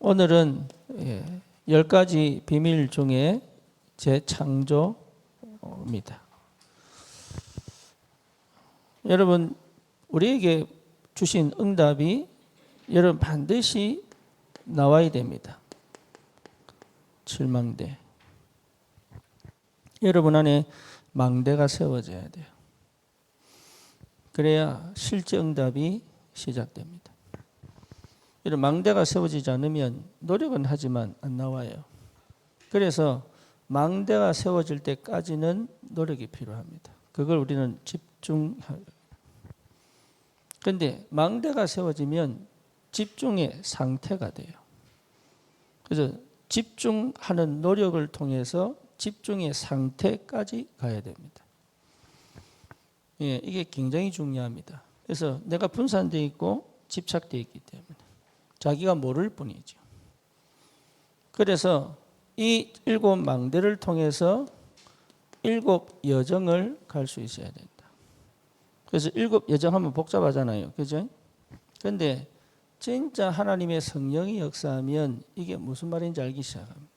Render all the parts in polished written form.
오늘은 10가지 비밀 중에 재창조입니다. 여러분, 우리에게 주신 응답이 여러분 반드시 나와야 됩니다. 7망대. 여러분 안에 망대가 세워져야 돼요. 그래야 실제 응답이 시작됩니다. 이런 망대가 세워지지 않으면 노력은 하지만 안 나와요. 그래서 망대가 세워질 때까지는 노력이 필요합니다. 그걸 우리는 집중하요. 그런데 망대가 세워지면 집중의 상태가 돼요. 그래서 집중하는 노력을 통해서 집중의 상태까지 가야 됩니다. 이게 굉장히 중요합니다. 그래서 내가 분산되어 있고 집착되어 있기 때문에 자기가 모를 뿐이죠. 그래서 이 7망대를 통해서 7 여정을 갈 수 있어야 된다. 그래서 7 여정하면 복잡하잖아요. 그죠? 그런데 진짜 하나님의 성령이 역사하면 이게 무슨 말인지 알기 시작합니다.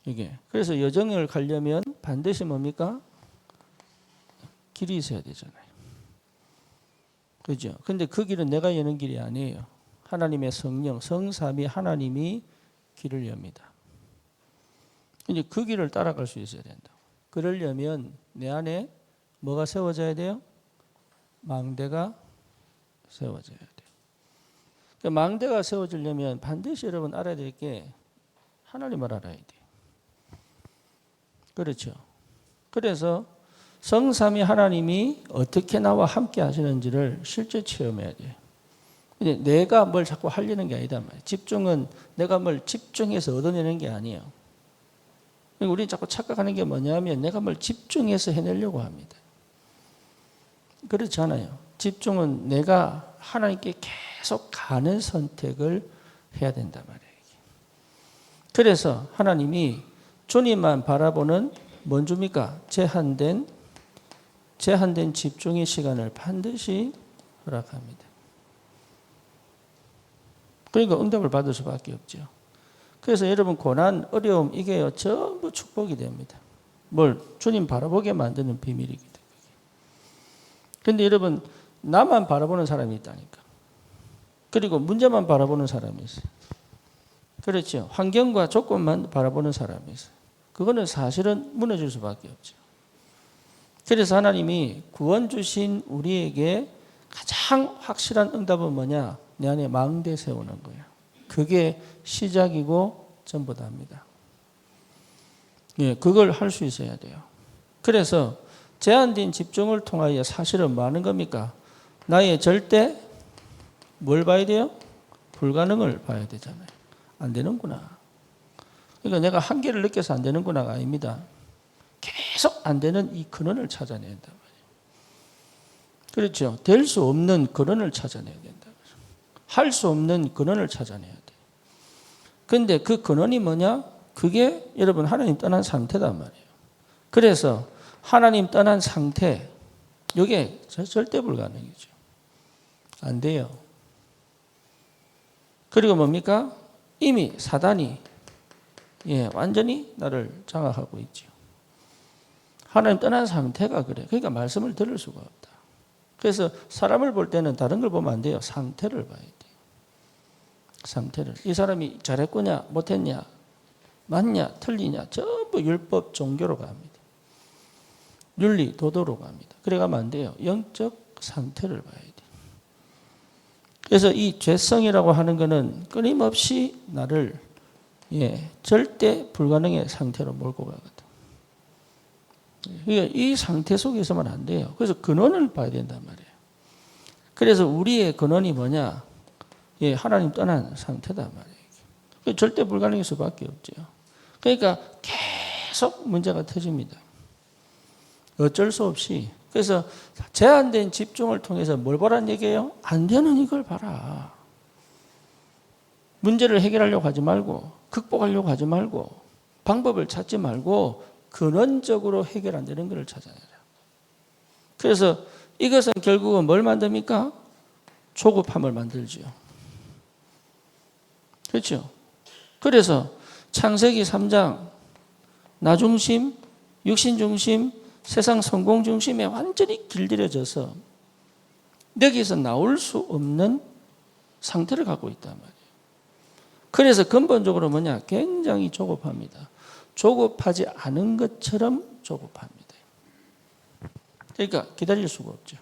이게. 그래서 여정을 가려면 반드시 뭡니까? 길이 있어야 되잖아요. 그죠? 근데 그 길은 내가 여는 길이 아니에요. 하나님의 성령, 성삼위 하나님이 길을 엽니다. 이제 그 길을 따라갈 수 있어야 된다. 그러려면 내 안에 뭐가 세워져야 돼요? 망대가 세워져야 돼요. 그러니까 망대가 세워지려면 반드시 여러분 알아야 될 게 하나님을 알아야 돼요. 그렇죠. 그래서 성삼위 하나님이 어떻게 나와 함께 하시는지를 실제 체험해야 돼요. 근데 내가 뭘 자꾸 하려는 게 아니다 말이에요. 집중은 내가 뭘 집중해서 얻어내는 게 아니에요. 우리는 자꾸 착각하는 게 뭐냐면 내가 뭘 집중해서 해내려고 합니다. 그렇지 않아요. 집중은 내가 하나님께 계속 가는 선택을 해야 된단 말이에요. 그래서 하나님이 주님만 바라보는 뭔 줍니까? 제한된 집중의 시간을 반드시 허락합니다. 그러니까 응답을 받을 수밖에 없죠. 그래서 여러분 고난, 어려움 이게 전부 축복이 됩니다. 뭘 주님 바라보게 만드는 비밀이기 때문에. 그런데 여러분 나만 바라보는 사람이 있다니까. 그리고 문제만 바라보는 사람이 있어요. 그렇죠. 환경과 조건만 바라보는 사람이 있어요. 그거는 사실은 무너질 수밖에 없죠. 그래서 하나님이 구원 주신 우리에게 가장 확실한 응답은 뭐냐? 내 안에 망대 세우는 거예요. 그게 시작이고 전부 다입니다. 그걸 할 수 있어야 돼요. 그래서 제한된 집중을 통하여 사실은 뭐 하는 겁니까? 나의 절대 뭘 봐야 돼요? 불가능을 봐야 되잖아요. 안 되는구나. 그러니까 내가 한계를 느껴서 안 되는구나가 아닙니다. 계속 안 되는 이 근원을 찾아내야 된단 말이에요. 그렇죠. 될 수 없는 근원을 찾아내야 된다. 할 수 없는 근원을 찾아내야 돼. 그런데 그 근원이 뭐냐? 그게 여러분 하나님 떠난 상태단 말이에요. 그래서 하나님 떠난 상태, 이게 절대 불가능이죠. 안 돼요. 그리고 뭡니까? 이미 사단이 완전히 나를 장악하고 있죠. 하나님 떠난 상태가 그래. 그러니까 말씀을 들을 수가 없다. 그래서 사람을 볼 때는 다른 걸 보면 안 돼요. 상태를 봐야 돼요. 상태를. 이 사람이 잘했구냐, 못했냐, 맞냐, 틀리냐, 전부 율법, 종교로 갑니다. 윤리, 도도로 갑니다. 그래 가면 안 돼요. 영적 상태를 봐야 돼요. 그래서 이 죄성이라고 하는 것은 끊임없이 나를 절대 불가능의 상태로 몰고 가거든. 그러니까 이 상태 속에서만 안 돼요. 그래서 근원을 봐야 된단 말이에요. 그래서 우리의 근원이 뭐냐? 하나님 떠난 상태단 말이에요. 절대 불가능할 수밖에 없죠. 그러니까 계속 문제가 터집니다. 어쩔 수 없이. 그래서 제한된 집중을 통해서 뭘 보라는 얘기예요? 안 되는 이걸 봐라. 문제를 해결하려고 하지 말고, 극복하려고 하지 말고, 방법을 찾지 말고 근원적으로 해결 안 되는 것을 찾아내라. 그래서 이것은 결국은 뭘 만듭니까? 조급함을 만들죠. 그렇죠? 그래서 창세기 3장 나 중심, 육신 중심, 세상 성공 중심에 완전히 길들여져서 여기서 나올 수 없는 상태를 갖고 있단 말이에요. 그래서 근본적으로 뭐냐? 굉장히 조급합니다. 조급하지 않은 것처럼 조급합니다. 그러니까 기다릴 수가 없죠.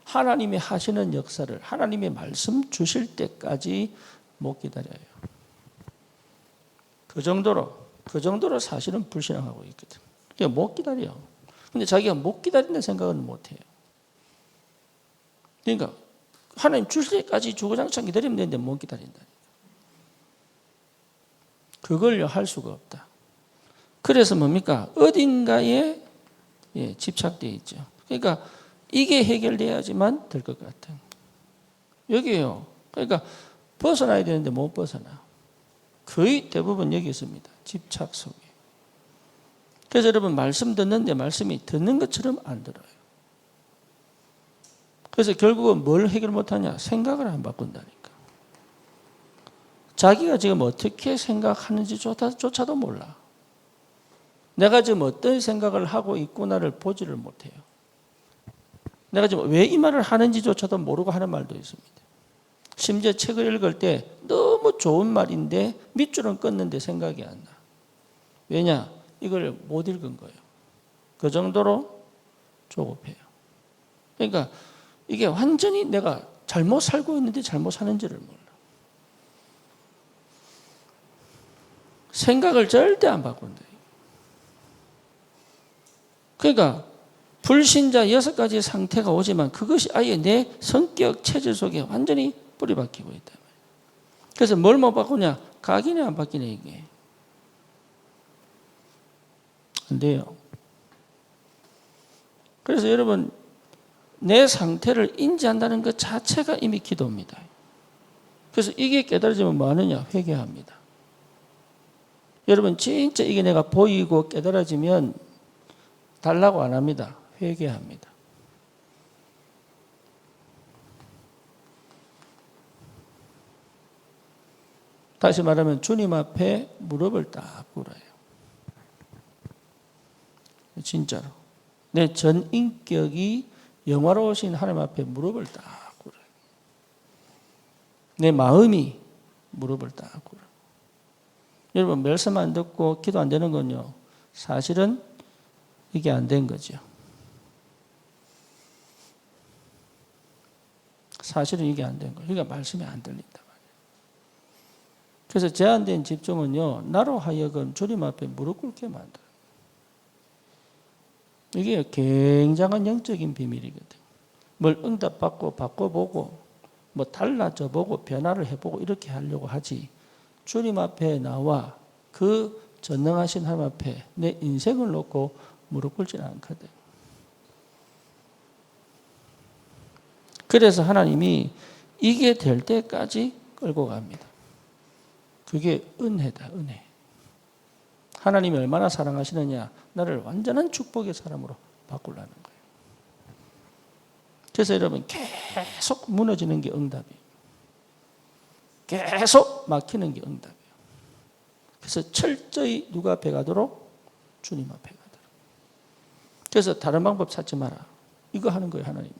하나님이 하시는 역사를 하나님의 말씀 주실 때까지 못 기다려요. 그 정도로 사실은 불신앙하고 있거든. 그러니까 못 기다려. 근데 자기가 못 기다린다는 생각은 못 해요. 그러니까 하나님 주실 때까지 주구장창 기다리면 되는데 못 기다린다. 그걸 할 수가 없다. 그래서 뭡니까? 어딘가에 집착되어 있죠. 그러니까 이게 해결돼야지만 될 것 같아요. 여기에요. 그러니까 벗어나야 되는데 못 벗어나. 거의 대부분 여기 있습니다. 집착 속에. 그래서 여러분 말씀 듣는데 말씀이 듣는 것처럼 안 들어요. 그래서 결국은 뭘 해결 못하냐? 생각을 안 바꾼다니까. 자기가 지금 어떻게 생각하는지조차도 몰라. 내가 지금 어떤 생각을 하고 있구나를 보지를 못해요. 내가 지금 왜 이 말을 하는지조차도 모르고 하는 말도 있습니다. 심지어 책을 읽을 때 너무 좋은 말인데 밑줄은 껐는데 생각이 안 나. 왜냐? 이걸 못 읽은 거예요. 그 정도로 조급해요. 그러니까 이게 완전히 내가 잘못 살고 있는데 잘못 사는지를 몰라. 생각을 절대 안 바꾼다. 그러니까 불신자 6가지 상태가 오지만 그것이 아예 내 성격 체질 속에 완전히 뿌리 박히고 있다. 그래서 뭘 못 바꾸냐? 각이네 안 바뀌네 이게. 안 돼요. 그래서 여러분 내 상태를 인지한다는 것 자체가 이미 기도입니다. 그래서 이게 깨달아지면 뭐 하느냐? 회개합니다. 여러분 진짜 이게 내가 보이고 깨달아지면 달라고 안 합니다. 회개합니다. 다시 말하면 주님 앞에 무릎을 딱 꿇어요. 진짜로. 내 전 인격이 영화로우신 하나님 앞에 무릎을 딱 꿇어요. 내 마음이 무릎을 딱 꿇어요. 여러분 말씀 안 듣고 기도 안 되는 건요. 사실은 이게 안 된 거죠. 사실은 이게 안 된 거예요. 그러니까 말씀이 안 들린다 말이에요. 그래서 제한된 집중은요. 나로 하여금 주님 앞에 무릎 꿇게 만들어요. 이게 굉장한 영적인 비밀이거든. 뭘 응답받고 바꿔보고 뭐 달라져보고 변화를 해보고 이렇게 하려고 하지. 주님 앞에 나와 그 전능하신 하나님 앞에 내 인생을 놓고 무릎 꿇지는 않거든. 그래서 하나님이 이게 될 때까지 끌고 갑니다. 그게 은혜다, 은혜. 하나님이 얼마나 사랑하시느냐? 나를 완전한 축복의 사람으로 바꾸려는 거예요. 그래서 여러분 계속 무너지는 게 응답이에요. 계속 막히는 게 응답이에요. 그래서 철저히 누가 앞에 가도록? 주님 앞에 가도록. 그래서 다른 방법 찾지 마라. 이거 하는 거예요, 하나님이.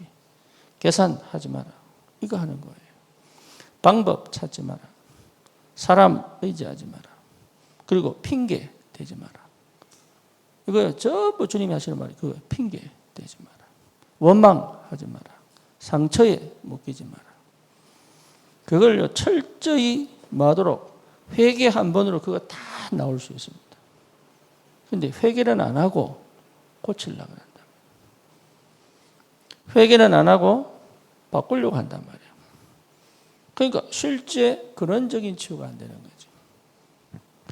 계산하지 마라. 이거 하는 거예요. 방법 찾지 마라. 사람 의지하지 마라. 그리고 핑계 대지 마라. 이거요, 전부 주님이 하시는 말이 그거예요. 핑계 대지 마라. 원망하지 마라. 상처에 묶이지 마라. 그걸요, 철저히 뭐하도록? 회개 한 번으로 그거 다 나올 수 있습니다. 근데 회개는 안 하고 고치려고 한다. 회개는 안 하고 바꾸려고 한단 말이에요. 그러니까 실제 근원적인 치유가 안 되는 거죠.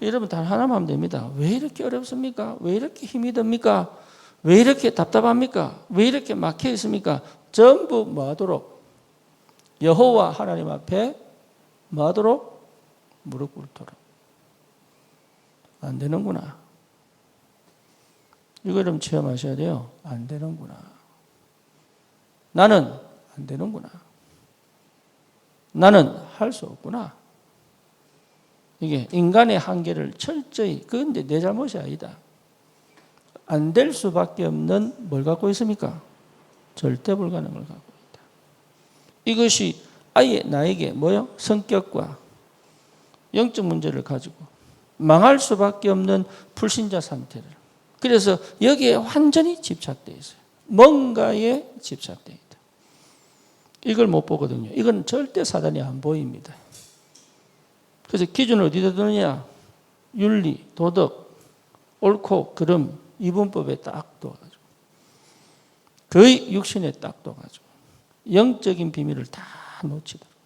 여러분 단 하나만 하면 됩니다. 왜 이렇게 어렵습니까? 왜 이렇게 힘이 듭니까? 왜 이렇게 답답합니까? 왜 이렇게 막혀 있습니까? 전부 뭐하도록? 여호와 하나님 앞에 뭐하도록? 무릎 꿇도록. 안 되는구나. 이거 여러분 체험하셔야 돼요. 안 되는구나. 나는 안 되는구나. 나는 할 수 없구나. 이게 인간의 한계를 철저히, 그런데 내 잘못이 아니다. 안 될 수밖에 없는 뭘 갖고 있습니까? 절대 불가능을 갖고 있다. 이것이 아예 나에게 뭐요? 성격과 영적 문제를 가지고 망할 수밖에 없는 불신자 상태를. 그래서 여기에 완전히 집착되어 있어요. 뭔가에 집착되어 있다. 이걸 못 보거든요. 이건 절대 사단이 안 보입니다. 그래서 기준을 어디다 두느냐? 윤리, 도덕, 옳고 그름, 이분법에 딱 둬가지고 거의 육신에 딱 둬가지고 영적인 비밀을 다 놓치더라고요.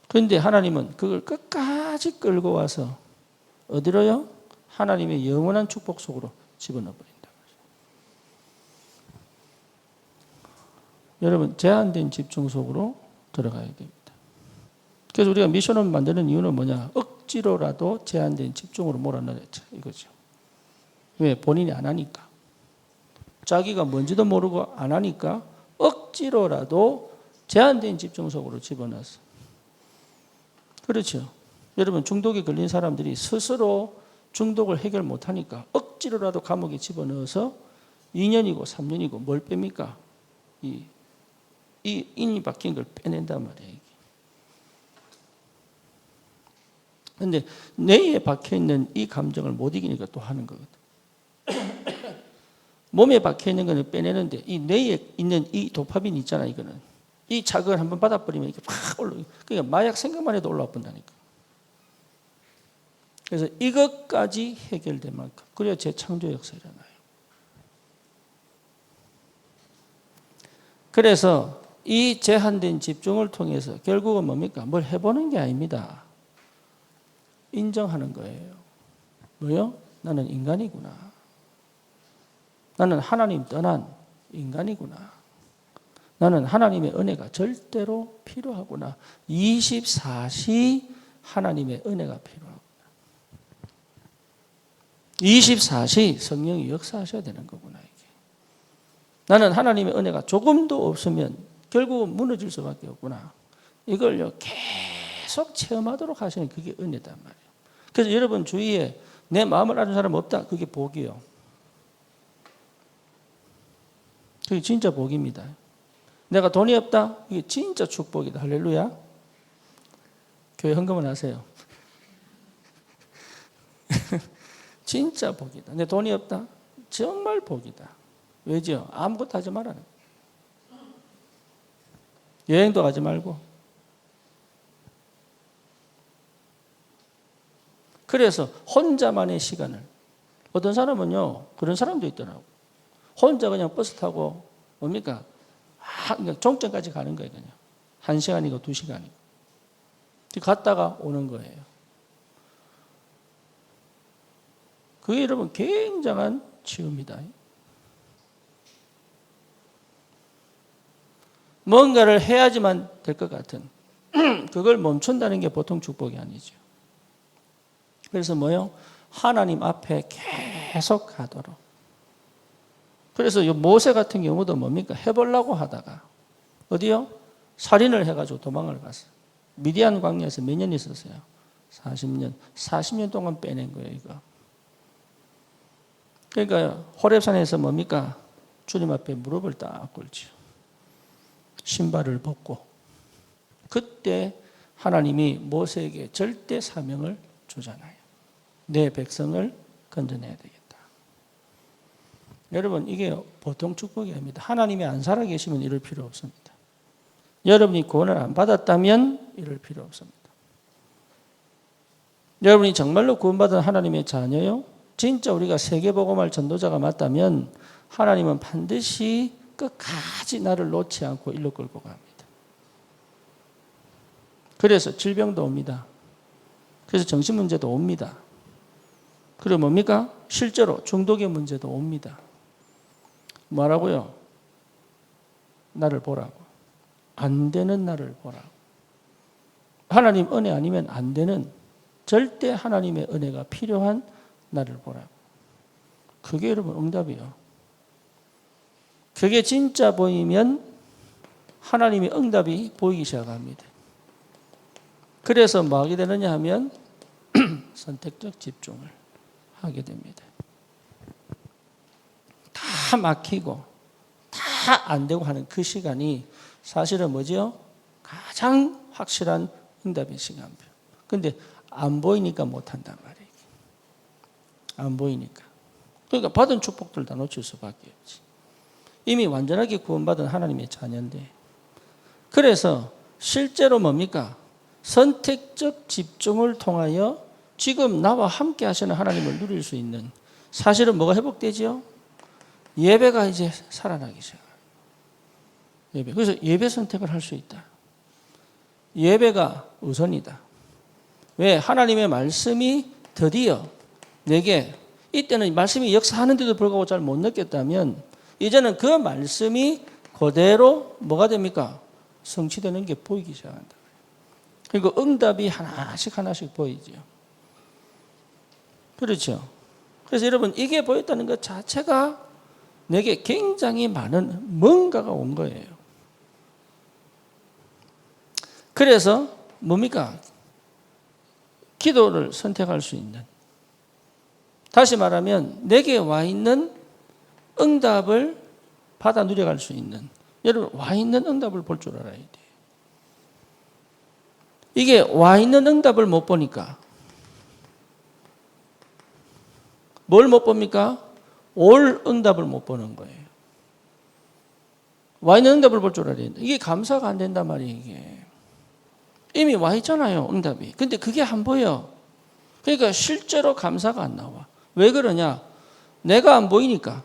그런데 하나님은 그걸 끝까지 끌고 와서 어디로요? 하나님의 영원한 축복 속으로 집어넣어 버린다. 여러분, 제한된 집중 속으로 들어가야 됩니다. 그래서 우리가 미션을 만드는 이유는 뭐냐? 억지로라도 제한된 집중으로 몰아넣자 이거죠. 왜? 본인이 안 하니까. 자기가 뭔지도 모르고 안 하니까 억지로라도 제한된 집중 속으로 집어넣어서. 그렇죠. 여러분, 중독에 걸린 사람들이 스스로 중독을 해결 못하니까 억지로라도 감옥에 집어넣어서 2년이고 3년이고 뭘 뺍니까? 이 인이 박힌 걸 빼낸단 말이에요. 그런데 뇌에 박혀있는 이 감정을 못 이기니까 또 하는 거거든. 몸에 박혀있는 거는 빼내는데 이 뇌에 있는 이 도파민 있잖아, 이거는. 이 자극을 한번 받아버리면 이게 확 올라. 그러니까 마약 생각만 해도 올라와 본다니까. 그래서 이것까지 해결될 만큼. 그래야 재창조 역사가 일어나요. 그래서 이 제한된 집중을 통해서 결국은 뭡니까? 뭘 해보는 게 아닙니다. 인정하는 거예요. 뭐요? 나는 인간이구나. 나는 하나님 떠난 인간이구나. 나는 하나님의 은혜가 절대로 필요하구나. 24시 하나님의 은혜가 필요하구나. 24시 성령이 역사하셔야 되는 거구나. 이게. 나는 하나님의 은혜가 조금도 없으면 결국은 무너질 수밖에 없구나. 이걸요 계속 체험하도록 하시는 그게 은혜단 말이에요. 그래서 여러분 주위에 내 마음을 아는 사람 없다. 그게 복이요. 그게 진짜 복입니다. 내가 돈이 없다. 이게 진짜 축복이다. 할렐루야. 교회 헌금을 하세요. 진짜 복이다. 내 돈이 없다. 정말 복이다. 왜죠? 아무것도 하지 말아요. 여행도 가지 말고. 그래서 혼자만의 시간을. 어떤 사람은요, 그런 사람도 있더라고. 혼자 그냥 버스 타고 뭡니까? 그냥 종점까지 가는 거예요. 그냥 1시간이고 2시간이고. 갔다가 오는 거예요. 그게 여러분 굉장한 치유입니다. 뭔가를 해야지만 될 것 같은 그걸 멈춘다는 게 보통 축복이 아니죠. 그래서 뭐요? 하나님 앞에 계속 가도록. 그래서 이 모세 같은 경우도 뭡니까? 해보려고 하다가 어디요? 살인을 해가지고 도망을 갔어요. 미디안 광야에서 몇 년 있었어요? 40년. 40년 동안 빼낸 거예요, 이거. 그러니까 호렙산에서 뭡니까? 주님 앞에 무릎을 딱 꿇죠. 신발을 벗고. 그때 하나님이 모세에게 절대 사명을 주잖아요. 내 백성을 건져내야 되겠다. 여러분, 이게 보통 축복이 아닙니다. 하나님이 안 살아계시면 이럴 필요 없습니다. 여러분이 구원을 안 받았다면 이럴 필요 없습니다. 여러분이 정말로 구원받은 하나님의 자녀요? 진짜 우리가 세계복음할 전도자가 맞다면 하나님은 반드시 끝까지 나를 놓지 않고 일로 끌고 갑니다. 그래서 질병도 옵니다. 그래서 정신문제도 옵니다. 그리고 뭡니까? 실제로 중독의 문제도 옵니다. 뭐라고요? 나를 보라고. 안 되는 나를 보라고. 하나님 은혜 아니면 안 되는, 절대 하나님의 은혜가 필요한 나를 보라고. 그게 여러분 응답이요. 그게 진짜 보이면 하나님의 응답이 보이기 시작합니다. 그래서 뭐 하게 되느냐 하면 선택적 집중을 하게 됩니다. 다 막히고 다 안 되고 하는 그 시간이 사실은 뭐죠? 가장 확실한 응답의 시간표. 근데 안 보이니까 못한단 말이에요. 안 보이니까. 그러니까 받은 축복들 다 놓칠 수밖에 없지. 이미 완전하게 구원받은 하나님의 자녀인데. 그래서 실제로 뭡니까? 선택적 집중을 통하여 지금 나와 함께 하시는 하나님을 누릴 수 있는, 사실은 뭐가 회복되지요? 예배가 이제 살아나기 시작해요. 예배. 그래서 예배 선택을 할 수 있다. 예배가 우선이다. 왜? 하나님의 말씀이 드디어 내게, 이때는 말씀이 역사하는데도 불구하고 잘 못 느꼈다면 이제는 그 말씀이 그대로 뭐가 됩니까? 성취되는 게 보이기 시작한다. 그리고 응답이 하나씩 보이죠. 그렇죠. 그래서 여러분, 이게 보였다는 것 자체가 내게 굉장히 많은 뭔가가 온 거예요. 그래서 뭡니까? 기도를 선택할 수 있는, 다시 말하면 내게 와 있는 응답을 받아 누려갈 수 있는, 여러분 와 있는 응답을 볼 줄 알아야 돼요. 이게 와 있는 응답을 못 보니까 뭘 못 봅니까? 올 응답을 못 보는 거예요. 와 있는 응답을 볼 줄 알아야 된다. 이게 감사가 안 된단 말이에요. 이게 이미 와 있잖아요, 응답이. 근데 그게 안 보여. 그러니까 실제로 감사가 안 나와. 왜 그러냐? 내가 안 보이니까.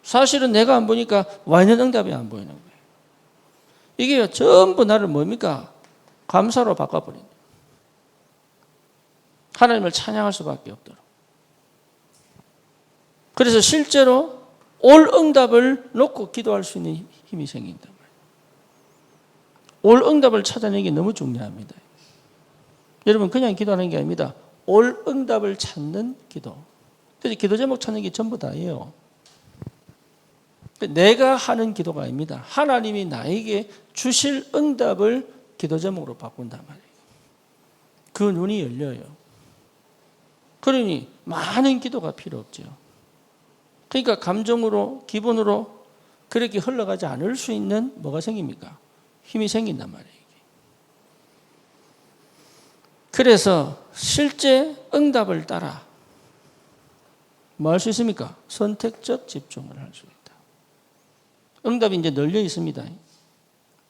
사실은 내가 안 보니까 와 있는 응답이 안 보이는 거예요. 이게 전부 나를 뭡니까? 감사로 바꿔버린다. 하나님을 찬양할 수밖에 없도록. 그래서 실제로 올 응답을 놓고 기도할 수 있는 힘이 생긴단 말이에요. 올 응답을 찾아내는 게 너무 중요합니다. 여러분, 그냥 기도하는 게 아닙니다. 올 응답을 찾는 기도. 그래서 기도 제목 찾는 게 전부 다예요. 내가 하는 기도가 아닙니다. 하나님이 나에게 주실 응답을 기도 제목으로 바꾼단 말이에요. 그 눈이 열려요. 그러니 많은 기도가 필요 없죠. 그러니까 감정으로, 기분으로 그렇게 흘러가지 않을 수 있는 뭐가 생깁니까? 힘이 생긴단 말이에요. 그래서 실제 응답을 따라 뭐 할 수 있습니까? 선택적 집중을 할 수 있다. 응답이 이제 널려 있습니다.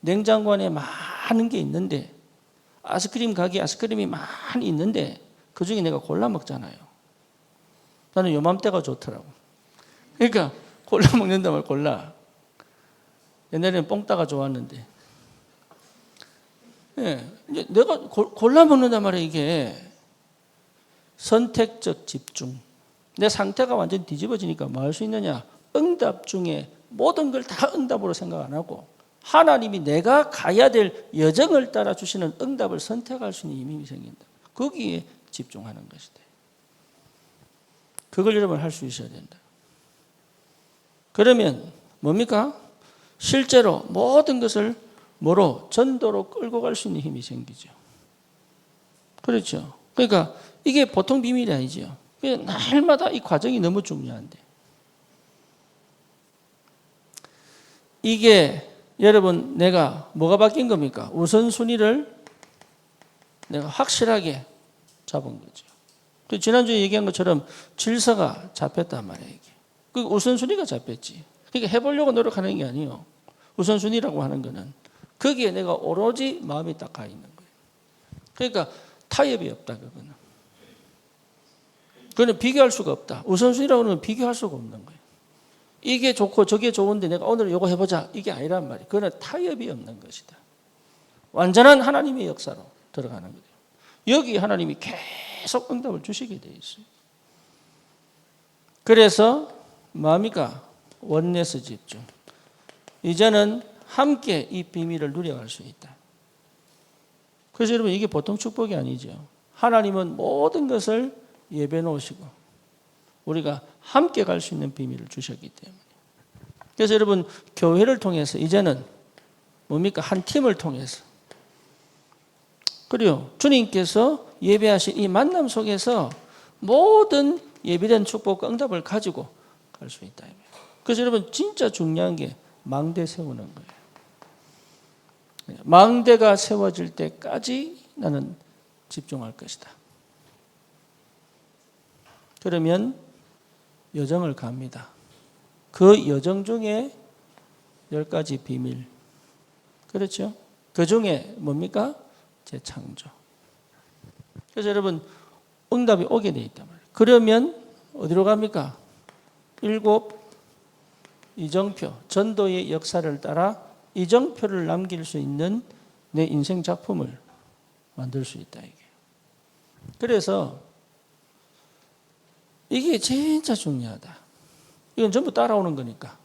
냉장고 안에 많은 게 있는데, 아이스크림 가게 아이스크림이 많이 있는데 그 중에 내가 골라 먹잖아요. 나는 요맘때가 좋더라고. 그러니까 골라 먹는다 말 골라. 옛날에는 뽕따가 좋았는데, 예, 이제 내가 골라 먹는단 말이에요. 이게 선택적 집중. 내 상태가 완전히 뒤집어지니까 뭐 할 수 있느냐? 응답 중에 모든 걸 다 응답으로 생각 안 하고 하나님이 내가 가야 될 여정을 따라 주시는 응답을 선택할 수 있는 힘이 생긴다. 거기에 집중하는 것이다. 그걸 여러분 할 수 있어야 된다. 그러면 뭡니까? 실제로 모든 것을 뭐로? 전도로 끌고 갈 수 있는 힘이 생기죠. 그렇죠. 그러니까 이게 보통 비밀이 아니죠. 날마다 이 과정이 너무 중요한데, 이게 여러분 내가 뭐가 바뀐 겁니까? 우선순위를 내가 확실하게 잡은 거죠. 지난주에 얘기한 것처럼 질서가 잡혔단 말이에요. 이게. 그 우선순위가 잡혔지. 그러니까 해보려고 노력하는 게 아니에요. 우선순위라고 하는 거는 거기에 내가 오로지 마음이 딱 가 있는 거예요. 그러니까 타협이 없다, 그거는. 그거는 비교할 수가 없다. 우선순위라고 하는 건 비교할 수가 없는 거예요. 이게 좋고 저게 좋은데 내가 오늘 이거 해보자, 이게 아니란 말이에요. 그거는 타협이 없는 것이다. 완전한 하나님의 역사로 들어가는 거예요. 여기 하나님이 계속 응답을 주시게 돼 있어요. 그래서 뭡니까? 원내스 집중. 이제는 함께 이 비밀을 누려갈 수 있다. 그래서 여러분, 이게 보통 축복이 아니죠. 하나님은 모든 것을 예배 놓으시고 우리가 함께 갈 수 있는 비밀을 주셨기 때문에. 그래서 여러분, 교회를 통해서 이제는 뭡니까? 한 팀을 통해서 그래요. 주님께서 예배하신 이 만남 속에서 모든 예비된 축복과 응답을 가지고 갈 수 있다. 그래서 여러분 진짜 중요한 게 망대 세우는 거예요. 망대가 세워질 때까지 나는 집중할 것이다. 그러면 여정을 갑니다. 그 여정 중에 10가지 비밀. 그렇죠? 그 중에 뭡니까? 재창조. 그래서 여러분 응답이 오게 돼 있단 말이에요. 그러면 어디로 갑니까? 7 이정표, 전도의 역사를 따라 이정표를 남길 수 있는 내 인생 작품을 만들 수 있다. 이게. 그래서 이게 진짜 중요하다. 이건 전부 따라오는 거니까.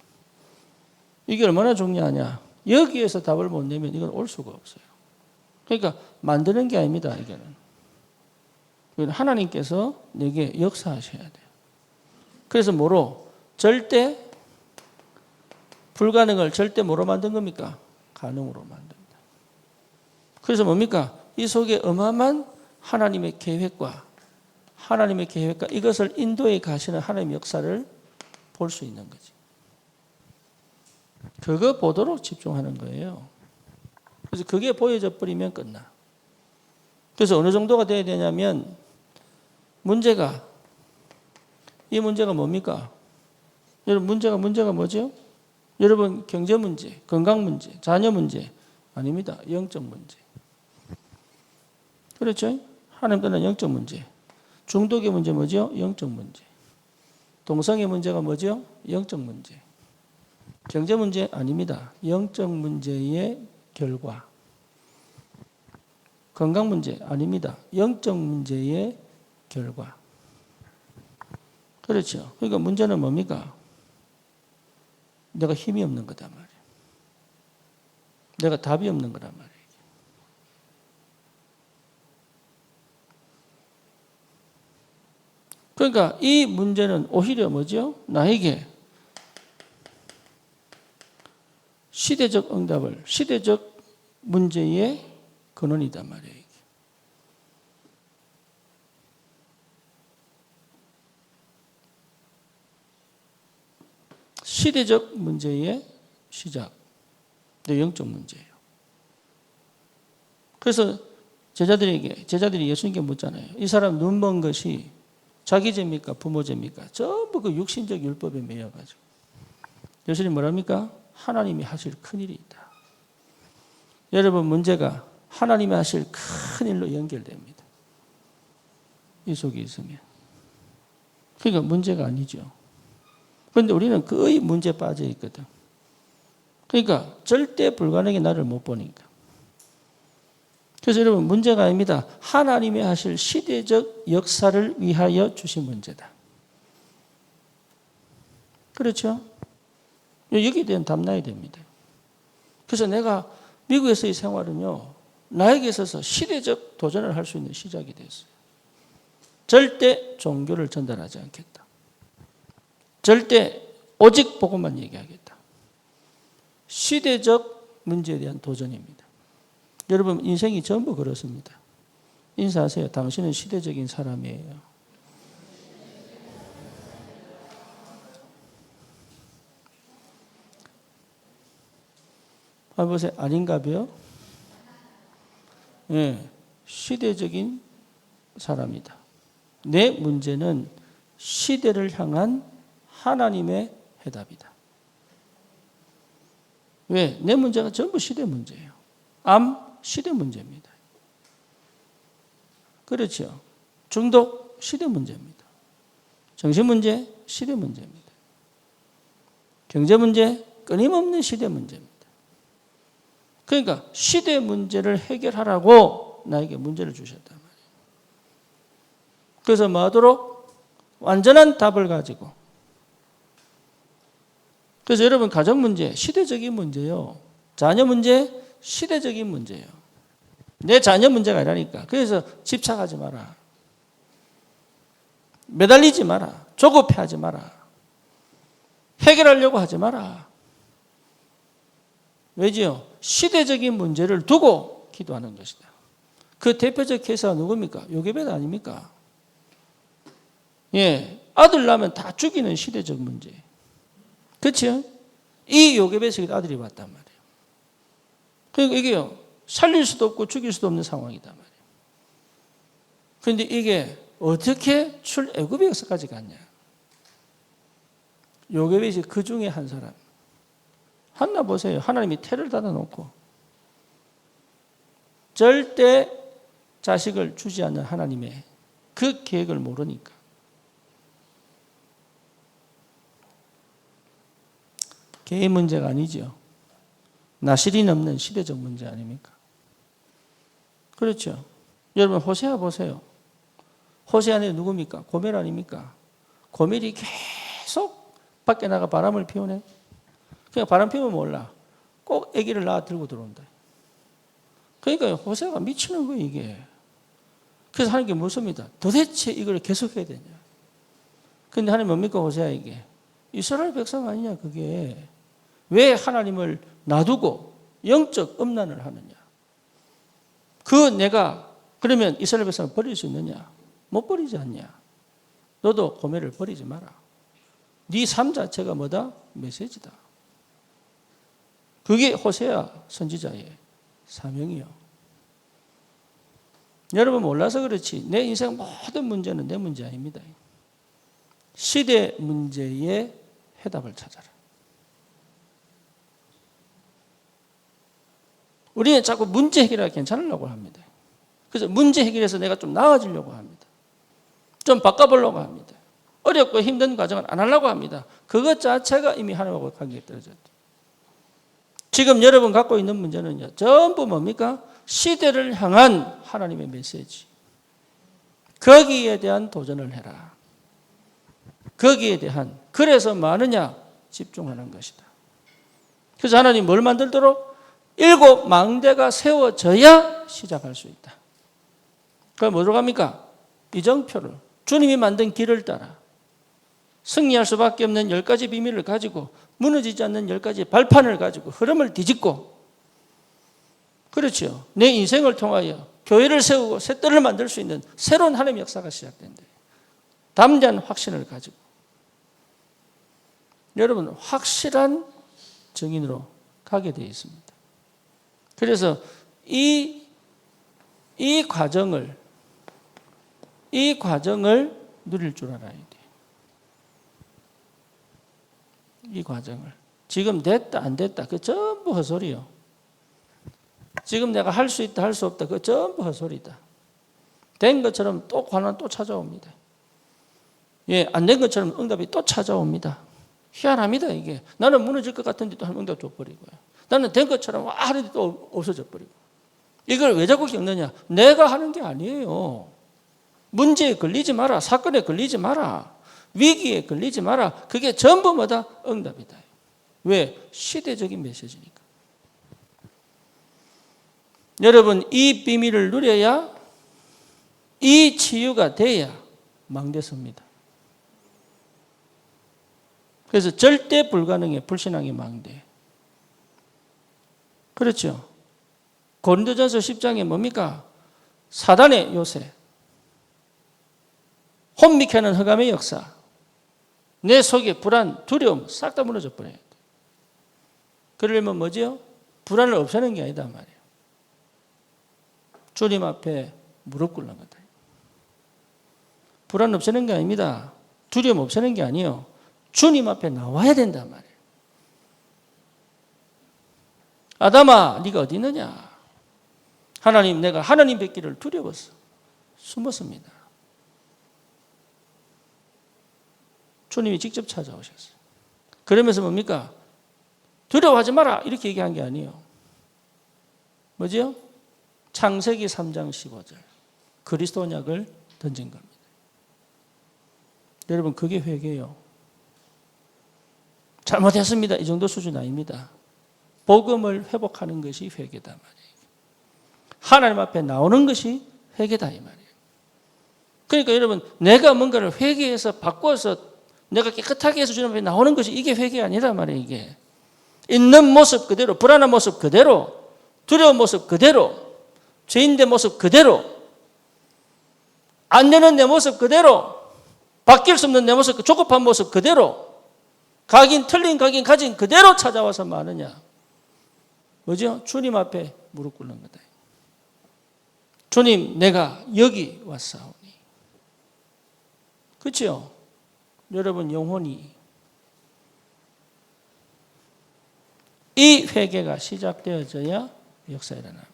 이게 얼마나 중요하냐. 여기에서 답을 못 내면 이건 올 수가 없어요. 그러니까 만드는 게 아닙니다. 이거는 하나님께서 내게 역사하셔야 돼요. 그래서 뭐로? 절대 불가능을 절대 뭐로 만든 겁니까? 가능으로 만든다. 그래서 뭡니까? 이 속에 어마어마한 하나님의 계획과 이것을 인도해 가시는 하나님의 역사를 볼 수 있는 거지. 그거 보도록 집중하는 거예요. 그래서 그게 보여져 버리면 끝나. 그래서 어느 정도가 돼야 되냐면 이 문제가 뭡니까? 여러분 문제가 뭐죠? 여러분 경제 문제, 건강 문제, 자녀 문제 아닙니다. 영적 문제. 그렇죠? 하나님 떠난 영적 문제. 중독의 문제 뭐죠? 영적 문제. 동성의 문제가 뭐죠? 영적 문제. 경제 문제 아닙니다. 영적 문제의 결과. 건강 문제 아닙니다. 영적 문제의 결과. 그렇죠. 그러니까 문제는 뭡니까? 내가 힘이 없는 거단 말이에요. 내가 답이 없는 거란 말이에요. 그러니까 이 문제는 오히려 뭐죠? 나에게 시대적 응답을, 시대적 문제의 근원이단 말이에요. 시대적 문제의 시작, 영적 문제예요. 그래서 제자들이 예수님께 묻잖아요. 이 사람 눈 먼 것이 자기 죄입니까? 부모 죄입니까? 전부 그 육신적 율법에 매여가지고. 예수님 뭐랍니까? 하나님이 하실 큰일이 있다. 여러분 문제가 하나님이 하실 큰일로 연결됩니다. 이 속에 있으면. 그러니까 문제가 아니죠. 그런데 우리는 거의 문제에 빠져 있거든. 그러니까 절대 불가능이 나를 못 보니까. 그래서 여러분 문제가 아닙니다. 하나님이 하실 시대적 역사를 위하여 주신 문제다. 그렇죠? 여기에 대한 답 나야 됩니다. 그래서 내가 미국에서의 생활은요, 나에게 있어서 시대적 도전을 할 수 있는 시작이 됐어요. 절대 종교를 전달하지 않겠다. 절대 오직 복음만 얘기하겠다. 시대적 문제에 대한 도전입니다. 여러분 인생이 전부 그렇습니다. 인사하세요. 당신은 시대적인 사람이에요. 한번 보세요. 아닌가요? 네, 시대적인 사람이다. 내 문제는 시대를 향한 하나님의 해답이다. 왜? 내 문제가 전부 시대 문제예요. 암, 시대 문제입니다. 그렇죠. 중독, 시대 문제입니다. 정신 문제, 시대 문제입니다. 경제 문제, 끊임없는 시대 문제입니다. 그러니까 시대 문제를 해결하라고 나에게 문제를 주셨단 말이에요. 그래서 뭐 하도록? 완전한 답을 가지고. 그래서 여러분 가정 문제, 시대적인 문제요. 자녀 문제, 시대적인 문제예요. 내 자녀 문제가 아니라니까. 그래서 집착하지 마라. 매달리지 마라. 조급해하지 마라. 해결하려고 하지 마라. 왜지요? 시대적인 문제를 두고 기도하는 것이다. 그 대표적 케이스가 누굽니까? 요게벳 아닙니까? 예, 아들 낳으면 다 죽이는 시대적 문제. 그렇죠? 이 요게벳에게 아들이 왔단 말이에요. 그러니까 이게요, 살릴 수도 없고 죽일 수도 없는 상황이단 말이에요. 그런데 이게 어떻게 출애굽의 역사까지 갔냐? 요게벳이 그 중에 한 사람. 한나 보세요. 하나님이 태를 닫아놓고 절대 자식을 주지 않는 하나님의 그 계획을 모르니까. 개인 문제가 아니죠. 나실이 넘는 시대적 문제 아닙니까? 그렇죠. 여러분 호세아 보세요. 호세아는 누굽니까? 고멜 아닙니까? 고멜이 계속 밖에 나가 바람을 피우네. 그냥 바람 피우면 몰라. 꼭 아기를 낳아 들고 들어온다. 그러니까 호세아가 미치는 거예요, 이게. 그래서 하나님께 묻습니다. 도대체 이걸 계속해야 되냐? 근데 하나님 뭡니까, 호세아에게? 이스라엘 백성 아니냐, 그게. 왜 하나님을 놔두고 영적 음란을 하느냐? 내가 그러면 이스라엘 백성을 버릴 수 있느냐? 못 버리지 않냐? 너도 고멜을 버리지 마라. 네 삶 자체가 뭐다? 메시지다. 그게 호세아 선지자의 사명이요. 여러분 몰라서 그렇지 내 인생 모든 문제는 내 문제 아닙니다. 시대 문제의 해답을 찾아라. 우리는 자꾸 문제 해결하기 괜찮으려고 합니다. 그래서 문제 해결해서 내가 좀 나아지려고 합니다. 좀 바꿔보려고 합니다. 어렵고 힘든 과정을 안 하려고 합니다. 그것 자체가 이미 하나님하고 관계가 떨어졌다. 지금 여러분 갖고 있는 문제는요, 전부 뭡니까? 시대를 향한 하나님의 메시지. 거기에 대한 도전을 해라. 거기에 대한, 그래서 많으냐? 집중하는 것이다. 그래서 하나님 뭘 만들도록? 7 망대가 세워져야 시작할 수 있다. 그럼 뭐로 갑니까? 이정표를, 주님이 만든 길을 따라 승리할 수밖에 없는 10가지 비밀을 가지고 무너지지 않는 10가지 발판을 가지고 흐름을 뒤집고, 그렇죠. 내 인생을 통하여 교회를 세우고 새 뜰을 만들 수 있는 새로운 하나님의 역사가 시작된다. 담대한 확신을 가지고 여러분 확실한 증인으로 가게 되어 있습니다. 그래서 이 과정을 누릴 줄 알아야 돼요. 이 과정을. 지금 됐다 안 됐다 그 전부 헛소리요. 지금 내가 할 수 있다 할 수 없다 그 전부 헛소리다. 된 것처럼 또 고난 또 찾아옵니다. 예, 안 된 것처럼 응답이 또 찾아옵니다. 희한합니다 이게. 나는 무너질 것 같은데 또 한 응답 줘버리고요. 나는 된 것처럼 와 하는데 또 없어져 버리고. 이걸 왜 자꾸 겪느냐? 내가 하는 게 아니에요. 문제에 걸리지 마라. 사건에 걸리지 마라. 위기에 걸리지 마라. 그게 전부 뭐다? 응답이다. 왜? 시대적인 메시지니까. 여러분 이 비밀을 누려야, 이 치유가 돼야 망대 섭니다. 그래서 절대 불가능해. 불신앙의 망대. 그렇죠. 고린도전서 10장에 뭡니까? 사단의 요새, 혼미케 하는 흑암의 역사, 내 속에 불안, 두려움 싹 다 무너져 버려야 돼. 그러려면 뭐지요? 불안을 없애는 게 아니다 말이에요. 주님 앞에 무릎 꿇는 거다. 불안 없애는 게 아닙니다. 두려움 없애는 게 아니에요. 주님 앞에 나와야 된단 말이에요. 아담아, 네가 어디 있느냐? 하나님, 내가 하나님 뵙기를 두려워서 숨었습니다. 주님이 직접 찾아오셨어요. 그러면서 뭡니까? 두려워하지 마라 이렇게 얘기한 게 아니에요. 뭐지요? 창세기 3장 15절 그리스도 언약을 던진 겁니다. 여러분 그게 회개예요. 잘못했습니다. 이 정도 수준 아닙니다. 복음을 회복하는 것이 회개다 말이에요. 하나님 앞에 나오는 것이 회개다 이 말이에요. 그러니까 여러분 내가 뭔가를 회개해서 바꿔서 내가 깨끗하게 해서 주님 앞에 나오는 것이 이게 회개가 아니란 말이에요. 이게 있는 모습 그대로, 불안한 모습 그대로, 두려운 모습 그대로 죄인의 모습 그대로, 안 되는 내 모습 그대로, 바뀔 수 없는 내 모습, 조급한 모습 그대로, 틀린 각인 가진 그대로 찾아와서 마느냐? 뭐죠? 주님 앞에 무릎 꿇는 거다. 주님, 내가 여기 왔사오니. 그렇죠? 여러분, 영혼이 이 회개가 시작되어져야 역사가 일어납니다.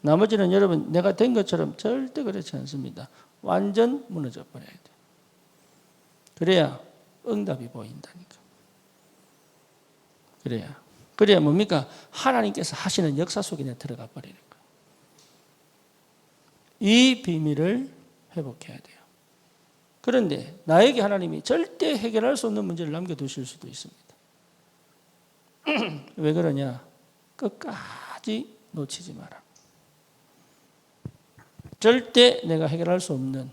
나머지는 여러분, 내가 된 것처럼 절대 그렇지 않습니다. 완전 무너져 버려야 돼요. 그래야 응답이 보인다니까. 그래야 뭡니까? 하나님께서 하시는 역사 속에 들어가 버리는 거예요. 이 비밀을 회복해야 돼요. 그런데 나에게 하나님이 절대 해결할 수 없는 문제를 남겨두실 수도 있습니다. 왜 그러냐? 끝까지 놓치지 마라. 절대 내가 해결할 수 없는,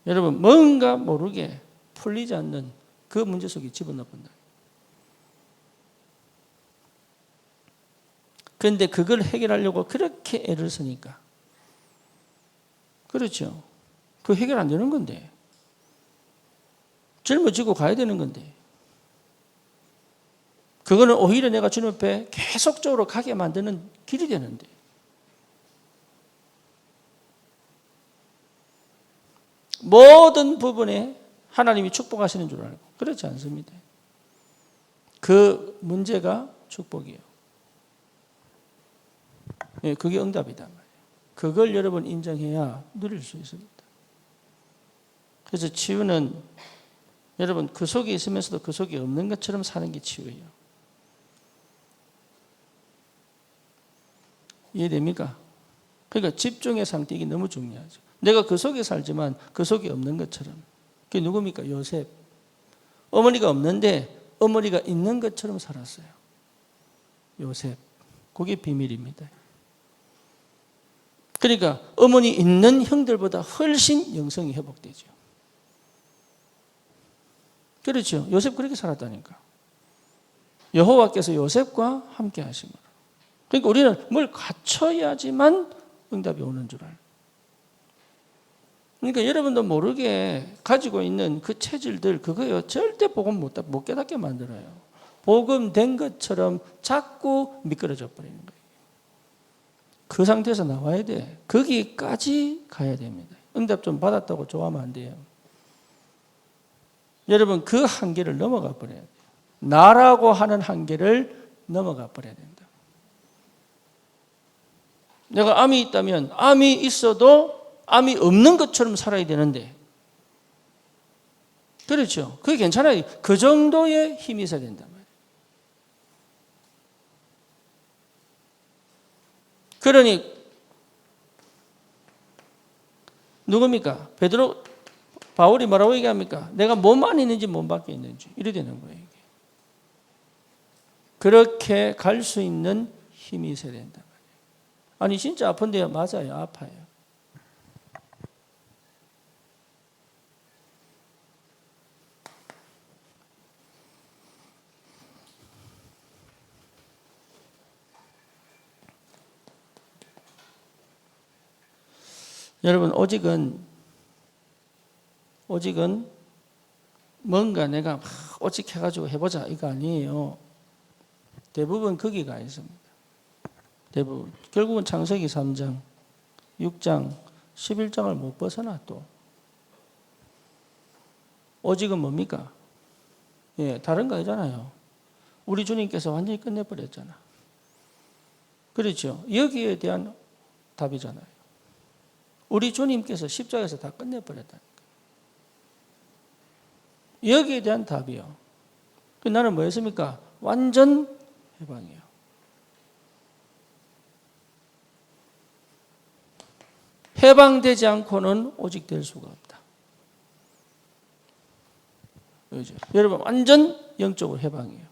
여러분 뭔가 모르게 풀리지 않는 그 문제 속에 집어넣는다. 그런데 그걸 해결하려고 그렇게 애를 쓰니까, 그렇죠? 그 해결 안 되는 건데, 짊어지고 가야 되는 건데, 그거는 오히려 내가 주님 앞에 계속적으로 가게 만드는 길이 되는데, 모든 부분에 하나님이 축복하시는 줄 알고, 그렇지 않습니다. 그 문제가 축복이에요. 그게 응답이단 말이에요. 그걸 여러분 인정해야 누릴 수 있습니다. 그래서 치유는 여러분 그 속에 있으면서도 그 속에 없는 것처럼 사는 게 치유예요. 이해됩니까? 그러니까 집중의 상태, 이게 너무 중요하죠. 내가 그 속에 살지만 그 속에 없는 것처럼. 그게 누굽니까? 요셉. 어머니가 없는데 어머니가 있는 것처럼 살았어요. 요셉. 그게 비밀입니다. 그러니까 어머니 있는 형들보다 훨씬 영성이 회복되죠. 그렇죠. 요셉 그렇게 살았다니까. 여호와께서 요셉과 함께 하신 거라. 그러니까 우리는 뭘 갖춰야지만 응답이 오는 줄 알아요. 그러니까 여러분도 모르게 가지고 있는 그 체질들, 그거요 절대 복음 못 깨닫게 만들어요. 복음 된 것처럼 자꾸 미끄러져 버리는 거예요. 그 상태에서 나와야 돼. 거기까지 가야 됩니다. 응답 좀 받았다고 좋아하면 안 돼요. 여러분 그 한계를 넘어가 버려야 돼요. 나라고 하는 한계를 넘어가 버려야 된다. 내가 암이 있다면 암이 있어도 암이 없는 것처럼 살아야 되는데, 그렇죠? 그게 괜찮아요. 그 정도의 힘이 있어야 된단 말이에요. 그러니 누굽니까? 바울이 뭐라고 얘기합니까? 내가 몸 안에 있는지 몸 밖에 있는지 이래 되는 거예요. 이게. 그렇게 갈 수 있는 힘이 있어야 된단 말이에요. 아니 진짜 아픈데요. 맞아요. 아파요. 여러분 오직은 뭔가 내가 막 오직해가지고 해보자 이거 아니에요. 대부분 거기가 있습니다. 대부분 결국은 창세기 3장, 6장, 11장을 못 벗어나 또. 오직은 뭡니까? 다른 거 아니잖아요. 우리 주님께서 완전히 끝내버렸잖아. 그렇죠? 여기에 대한 답이잖아요. 우리 주님께서 십자가에서 다 끝내버렸다니까. 여기에 대한 답이요. 나는 뭐였습니까? 완전 해방이에요. 해방되지 않고는 오직 될 수가 없다. 그렇죠? 여러분 완전 영적으로 해방이에요.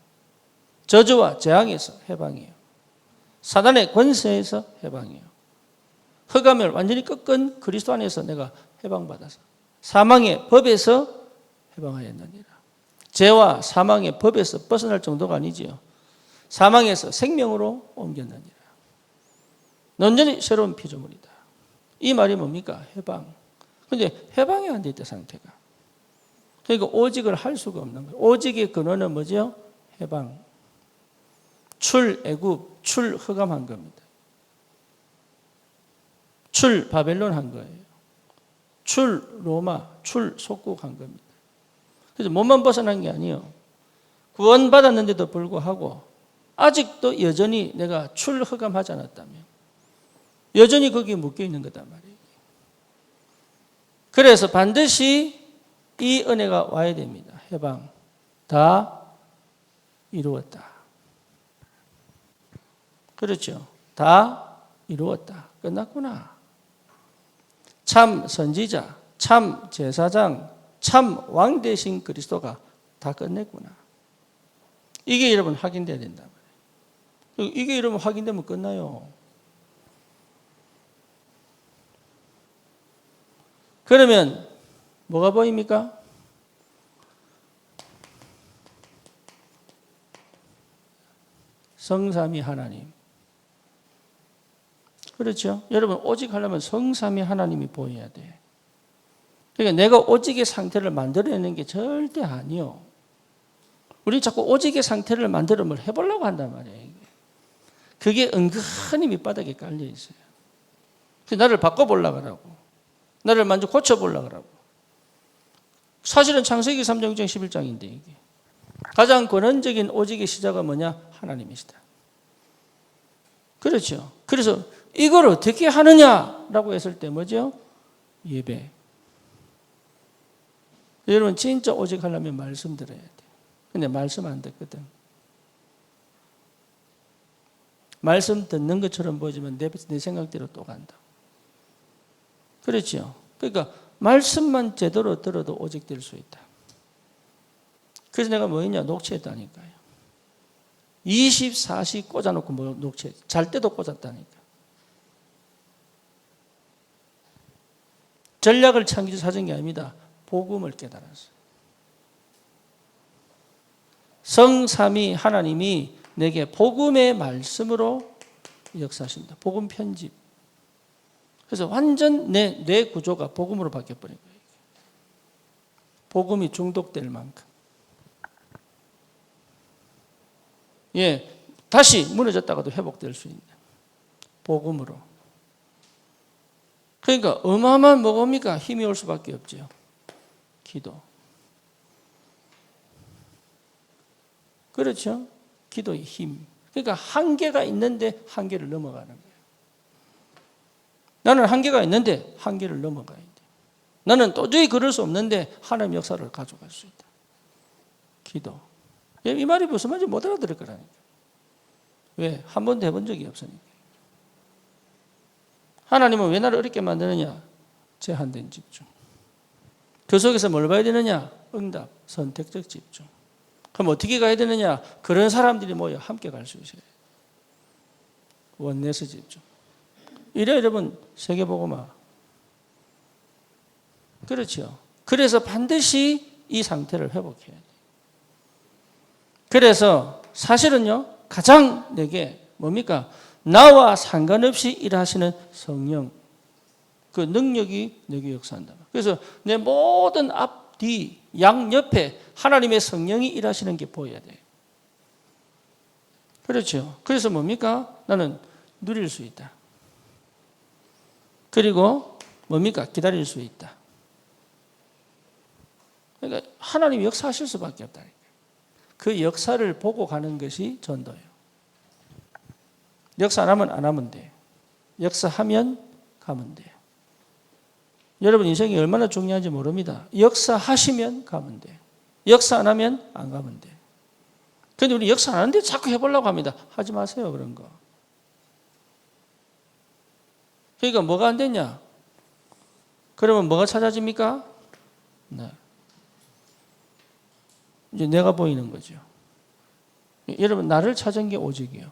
저주와 재앙에서 해방이에요. 사단의 권세에서 해방이에요. 흑암을 완전히 꺾은 그리스도 안에서 내가 해방받아서 사망의 법에서 해방하였느니라. 죄와 사망의 법에서 벗어날 정도가 아니지요. 사망에서 생명으로 옮겼느니라. 완전히 새로운 피조물이다. 이 말이 뭡니까? 해방. 근데 해방이 안 돼 있다, 상태가. 그러니까 오직을 할 수가 없는 거예요. 오직의 근원은 뭐죠? 해방. 출애굽, 출허감한 겁니다. 출 바벨론 한 거예요. 출 로마, 출 속국한 겁니다. 그래서 몸만 벗어난 게 아니에요. 구원받았는데도 불구하고 아직도 여전히 내가 출허감하지 않았다면 여전히 거기에 묶여 있는 거단 말이에요. 그래서 반드시 이 은혜가 와야 됩니다. 해방. 다 이루었다. 그렇죠. 다 이루었다. 끝났구나. 참 선지자, 참 제사장, 참 왕 되신 그리스도가 다 끝냈구나. 이게 여러분 확인돼야 된다 말이에요. 이게 여러분 확인되면 끝나요. 그러면 뭐가 보입니까? 성삼위 하나님. 그렇죠? 여러분 오직 하려면 성삼위 하나님이 보여야 돼. 그러니까 내가 오직의 상태를 만들어내는 게 절대 아니요. 우리 자꾸 오직의 상태를 만들어 뭘 해보려고 한단 말이에요. 그게 은근히 밑바닥에 깔려 있어요. 나를 바꿔보려고 하라고. 나를 먼저 고쳐보려고 하라고. 사실은 창세기 3장, 6장, 11장인데 이게. 가장 근원적인 오직의 시작은 뭐냐? 하나님이시다. 그렇죠. 그래서 이걸 어떻게 하느냐라고 했을 때 뭐죠? 예배. 여러분 진짜 오직 하려면 말씀 들어야 돼. 근데 말씀 안 듣거든. 말씀 듣는 것처럼 보이지만 내 생각대로 또 간다. 그렇죠. 그러니까 말씀만 제대로 들어도 오직 될 수 있다. 그래서 내가 뭐 했냐? 녹취했다니까요. 24시 꽂아놓고 뭐 녹취, 잘 때도 꽂았다니까. 전략을 창조해서 찾은 게 아닙니다. 복음을 깨달았어요. 성삼위 하나님이 내게 복음의 말씀으로 역사하신다. 복음 편집. 그래서 완전 내 구조가 복음으로 바뀌어버린 거예요. 복음이 중독될 만큼. 예, 다시 무너졌다가도 회복될 수 있는 복음으로. 그러니까 어마어마한 뭐입니까? 힘이 올 수밖에 없죠. 기도. 그렇죠? 기도의 힘. 그러니까 한계가 있는데 한계를 넘어가는 거예요. 나는 한계가 있는데 한계를 넘어가야 돼. 나는 도저히 그럴 수 없는데 하나님의 역사를 가져갈 수 있다. 기도. 이 말이 무슨 말인지 못 알아들을 거라니까. 왜? 한 번도 해본 적이 없으니까. 하나님은 왜 나를 어렵게 만드느냐? 제한된 집중. 그 속에서 뭘 봐야 되느냐? 응답, 선택적 집중. 그럼 어떻게 가야 되느냐? 그런 사람들이 모여 함께 갈 수 있어요. 원내스 집중. 이래 여러분 세계복음화. 그렇죠. 그래서 반드시 이 상태를 회복해야 돼요. 그래서 사실은요, 가장 내게 뭡니까? 나와 상관없이 일하시는 성령, 그 능력이 내게 역사한다. 그래서 내 모든 앞, 뒤, 양 옆에 하나님의 성령이 일하시는 게 보여야 돼요. 그렇죠. 그래서 뭡니까? 나는 누릴 수 있다. 그리고 뭡니까? 기다릴 수 있다. 그러니까 하나님이 역사하실 수밖에 없다. 그 역사를 보고 가는 것이 전도예요. 역사 안 하면 안 하면 돼. 역사하면 가면 돼요. 여러분 인생이 얼마나 중요한지 모릅니다. 역사하시면 가면 돼요. 역사 안 하면 안 가면 돼요. 그런데 우리 역사 안 하는데 자꾸 해보려고 합니다. 하지 마세요, 그런 거. 그러니까 뭐가 안 됐냐? 그러면 뭐가 찾아집니까? 네. 이제 내가 보이는 거죠. 여러분 나를 찾은 게 오직이요.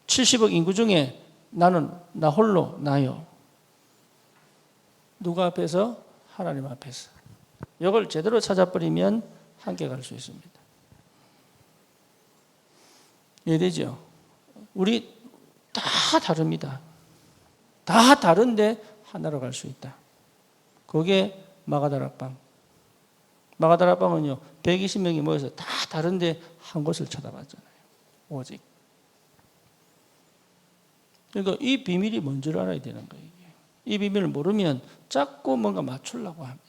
70억 인구 중에 나는 나 홀로 나요. 누가 앞에서? 하나님 앞에서. 이걸 제대로 찾아버리면 함께 갈 수 있습니다. 이해되죠? 우리 다릅니다. 다 다른데 하나로 갈 수 있다. 그게 마가다락방. 마가다락방은요, 120명이 모여서 다 다른데 한 곳을 쳐다봤잖아요. 오직. 그러니까 이 비밀이 뭔 줄 알아야 되는 거예요. 이 비밀을 모르면 자꾸 뭔가 맞추려고 합니다.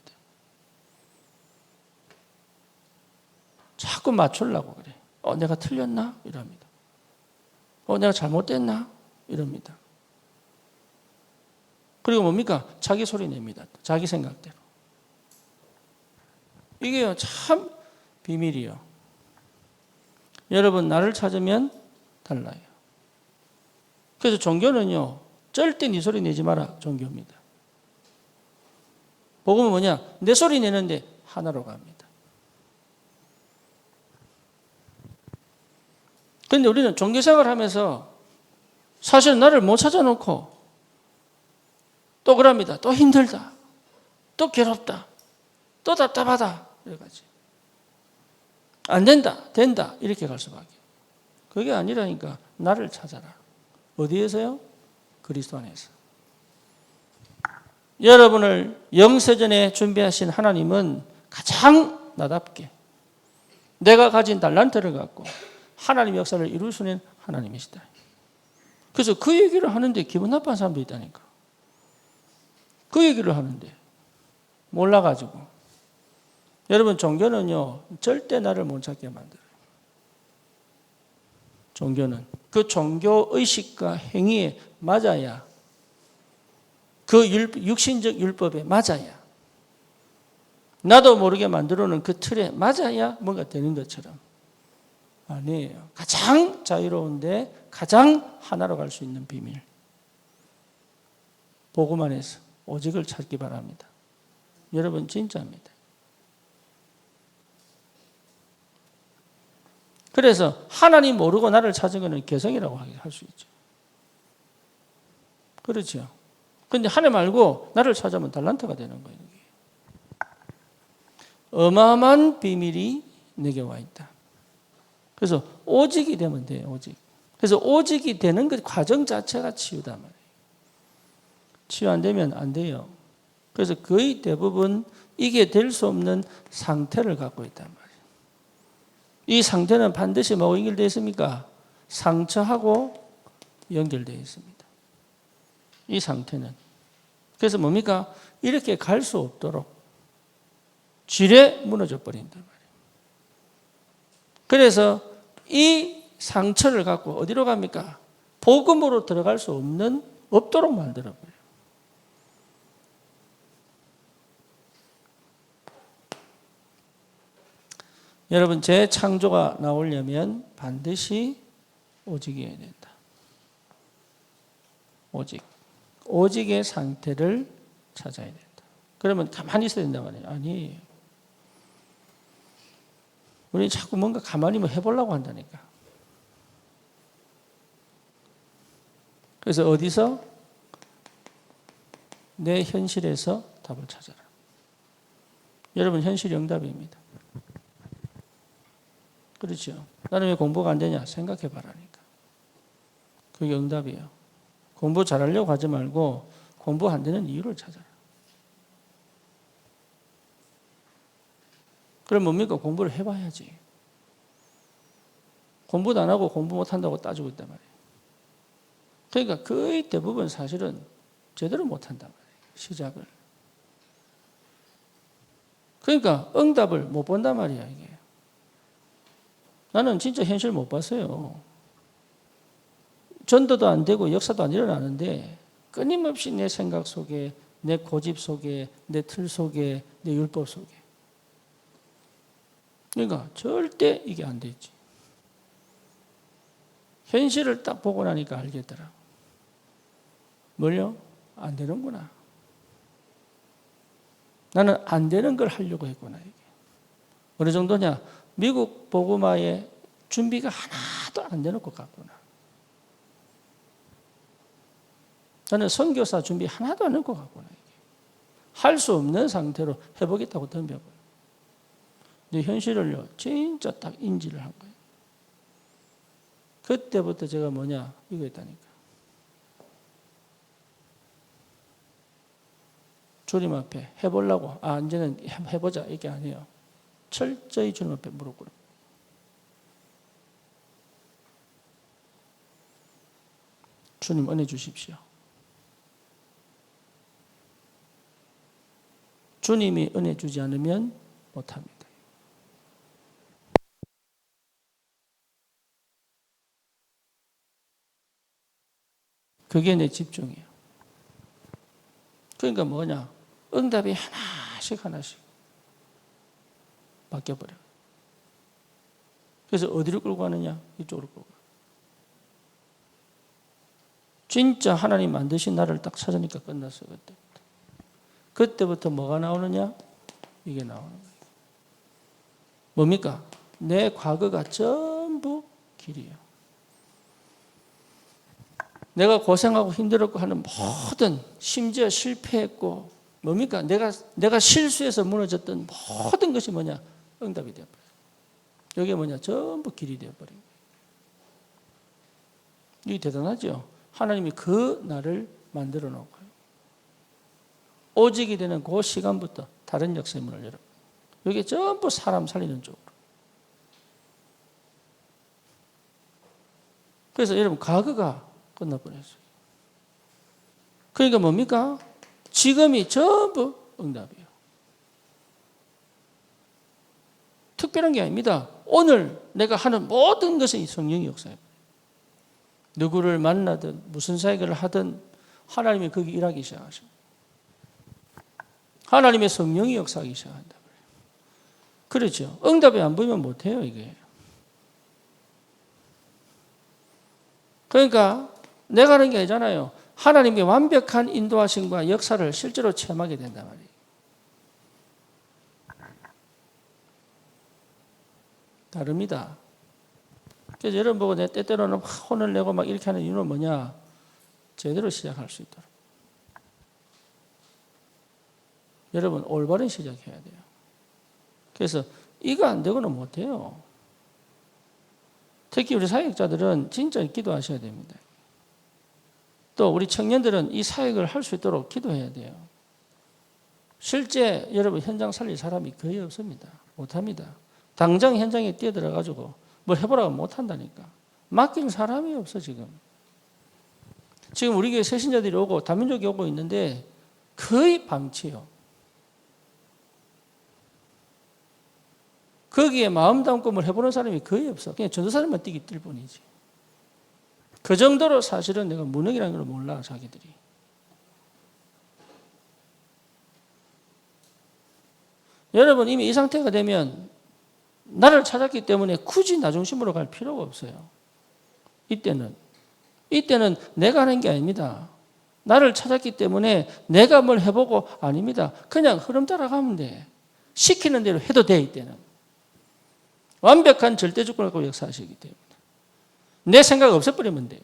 자꾸 맞추려고 그래. 내가 틀렸나? 이럽니다. 내가 잘못됐나? 이럽니다. 그리고 뭡니까? 자기 소리 냅니다. 자기 생각대로. 이게요, 참 비밀이요. 여러분, 나를 찾으면 달라요. 그래서 종교는요, 절대 네 소리 내지 마라. 종교입니다. 복음은 뭐냐? 내 소리 내는데 하나로 갑니다. 그런데 우리는 종교생활을 하면서 사실 나를 못 찾아놓고 또 그럽니다. 또 힘들다. 또 괴롭다. 또 답답하다. 이래가지고. 안 된다. 된다. 이렇게 갈 수밖에. 그게 아니라니까. 나를 찾아라. 어디에서요? 그리스도 안에서. 여러분을 영세전에 준비하신 하나님은 가장 나답게 내가 가진 달란트를 갖고 하나님의 역사를 이룰 수 있는 하나님이시다. 그래서 그 얘기를 하는데 기분 나쁜 사람도 있다니까. 그 얘기를 하는데 몰라가지고. 여러분, 종교는요, 절대 나를 못 찾게 만들어요. 종교는 그 종교 의식과 행위에 맞아야, 그 육신적 율법에 맞아야, 나도 모르게 만들어놓은 그 틀에 맞아야 뭔가 되는 것처럼. 아니에요. 가장 자유로운데 가장 하나로 갈 수 있는 비밀. 복음 안에서 오직을 찾기 바랍니다. 여러분, 진짜입니다. 그래서 하나님 모르고 나를 찾은 것은 개성이라고 할 수 있죠. 그렇죠. 그런데 하나님 알고 나를 찾으면 달란트가 되는 거예요. 어마어마한 비밀이 내게 와 있다. 그래서 오직이 되면 돼요. 오직. 그래서 오직이 되는 그 과정 자체가 치유단 말이에요. 치유 안 되면 안 돼요. 그래서 거의 대부분 이게 될 수 없는 상태를 갖고 있단 말이에요. 이 상태는 반드시 뭐하고 연결되어 있습니까? 상처하고 연결되어 있습니다. 이 상태는. 그래서 뭡니까? 이렇게 갈 수 없도록 지뢰 무너져 버린단 말이에요. 그래서 이 상처를 갖고 어디로 갑니까? 복음으로 들어갈 수 없도록 만들어버려요. 여러분, 재창조가 나오려면 반드시 오직이어야 된다. 오직. 오직의 상태를 찾아야 된다. 그러면 가만히 있어야 된단 말이에요. 아니에요. 우리 자꾸 뭔가 가만히 해보려고 한다니까. 그래서 어디서? 내 현실에서 답을 찾아라. 여러분, 현실이 응답입니다. 그렇죠. 나는 왜 공부가 안 되냐? 생각해 봐라니까. 그게 응답이에요. 공부 잘하려고 하지 말고 공부 안 되는 이유를 찾아라. 그럼 뭡니까? 공부를 해봐야지. 공부도 안 하고 공부 못한다고 따지고 있단 말이에요. 그러니까 거의 대부분 사실은 제대로 못한단 말이에요. 시작을. 그러니까 응답을 못 본단 말이야, 이게. 나는 진짜 현실 못 봤어요. 전도도 안 되고 역사도 안 일어나는데 끊임없이 내 생각 속에, 내 고집 속에, 내 틀 속에, 내 율법 속에. 그러니까 절대 이게 안 되지. 현실을 딱 보고 나니까 알겠더라. 뭘요? 안 되는구나. 나는 안 되는 걸 하려고 했구나, 이게. 어느 정도냐? 미국 복음화의 준비가 하나도 안 되는 것 같구나. 나는 선교사 준비 하나도 안 할 것 같구나. 할 수 없는 상태로 해보겠다고 덤벼버려. 근데 현실을요, 진짜 딱 인지를 한 거예요. 그때부터 제가 이거 했다니까. 주님 앞에 해보려고, 이제는 해보자, 이게 아니에요. 철저히 주님 앞에 무릎 꿇어. 주님 은혜 주십시오. 주님이 은혜 주지 않으면 못합니다. 그게 내 집중이에요. 그러니까 뭐냐? 응답이 하나씩 바뀌어버려요. 그래서 어디로 끌고 가느냐? 이쪽으로 끌고 가요. 진짜 하나님 만드신 나를 딱 찾으니까 끝났어요. 그때부터 뭐가 나오느냐? 이게 나오는 거예요. 뭡니까? 내 과거가 전부 길이에요. 내가 고생하고 힘들었고 하는 모든, 심지어 실패했고, 뭡니까? 내가 실수해서 무너졌던 모든 것이 뭐냐? 응답이 되어버려요. 이게 뭐냐? 전부 길이 되어버린 거예요. 이게 대단하죠? 하나님이 그 나를 만들어 놓고요. 오직이 되는 그 시간부터 다른 역사의 문을 열어요. 이게 전부 사람 살리는 쪽으로. 그래서 여러분, 과거가 끝나버렸어요. 그러니까 뭡니까? 지금이 전부 응답이에요. 특별한 게 아닙니다. 오늘 내가 하는 모든 것이 성령의 역사예요. 누구를 만나든 무슨 사역을 하든 하나님이 거기 일하기 시작하십니다. 하나님의 성령이 역사하기 시작한다. 그렇죠. 응답이 안 보이면 못해요, 이게. 그러니까 내가 하는 게 아니잖아요. 하나님의 완벽한 인도하심과 역사를 실제로 체험하게 된단 말이에요. 다릅니다. 그래서 여러분 보고 내 때때로는 혼을 내고 막 이렇게 하는 이유는 뭐냐? 제대로 시작할 수 있도록. 여러분 올바른 시작해야 돼요. 그래서 이거 안 되고는 못해요. 특히 우리 사역자들은 진짜 기도하셔야 됩니다. 또 우리 청년들은 이 사역을 할 수 있도록 기도해야 돼요. 실제 여러분 현장 살릴 사람이 거의 없습니다. 못합니다. 당장 현장에 뛰어들어가지고 뭘 해보라고 못한다니까. 맡길 사람이 없어 지금. 지금 우리 교회 새신자들이 오고 다민족이 오고 있는데 거의 방치요. 거기에 마음 담고 뭘 해보는 사람이 거의 없어. 그냥 전도사님만 뛸 뿐이지. 그 정도로 사실은 내가 무능이라는 걸 몰라 자기들이. 여러분 이미 이 상태가 되면 나를 찾았기 때문에 굳이 나 중심으로 갈 필요가 없어요. 이때는 내가 하는 게 아닙니다. 나를 찾았기 때문에 내가 뭘 해보고 아닙니다. 그냥 흐름 따라가면 돼. 시키는 대로 해도 돼. 이때는 완벽한 절대주권을 갖고 역사하시기 때문에 내 생각 없애버리면 돼.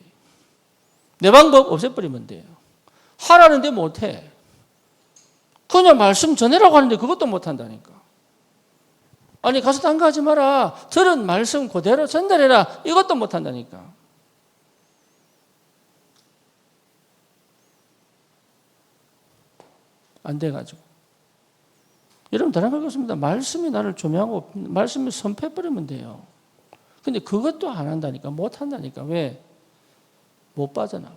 내 방법 없애버리면 돼요. 하라는데 못해. 그냥 말씀 전해라고 하는데 그것도 못한다니까. 아니 가서 딴 거 하지 마라. 들은 말씀 그대로 전달해라. 이것도 못한다니까. 안 돼가지고. 여러분 다른 말 없습니다. 말씀이 나를 조명하고 말씀을 선포해버리면 돼요. 근데 그것도 안 한다니까. 못 한다니까. 왜? 못 빠져나와.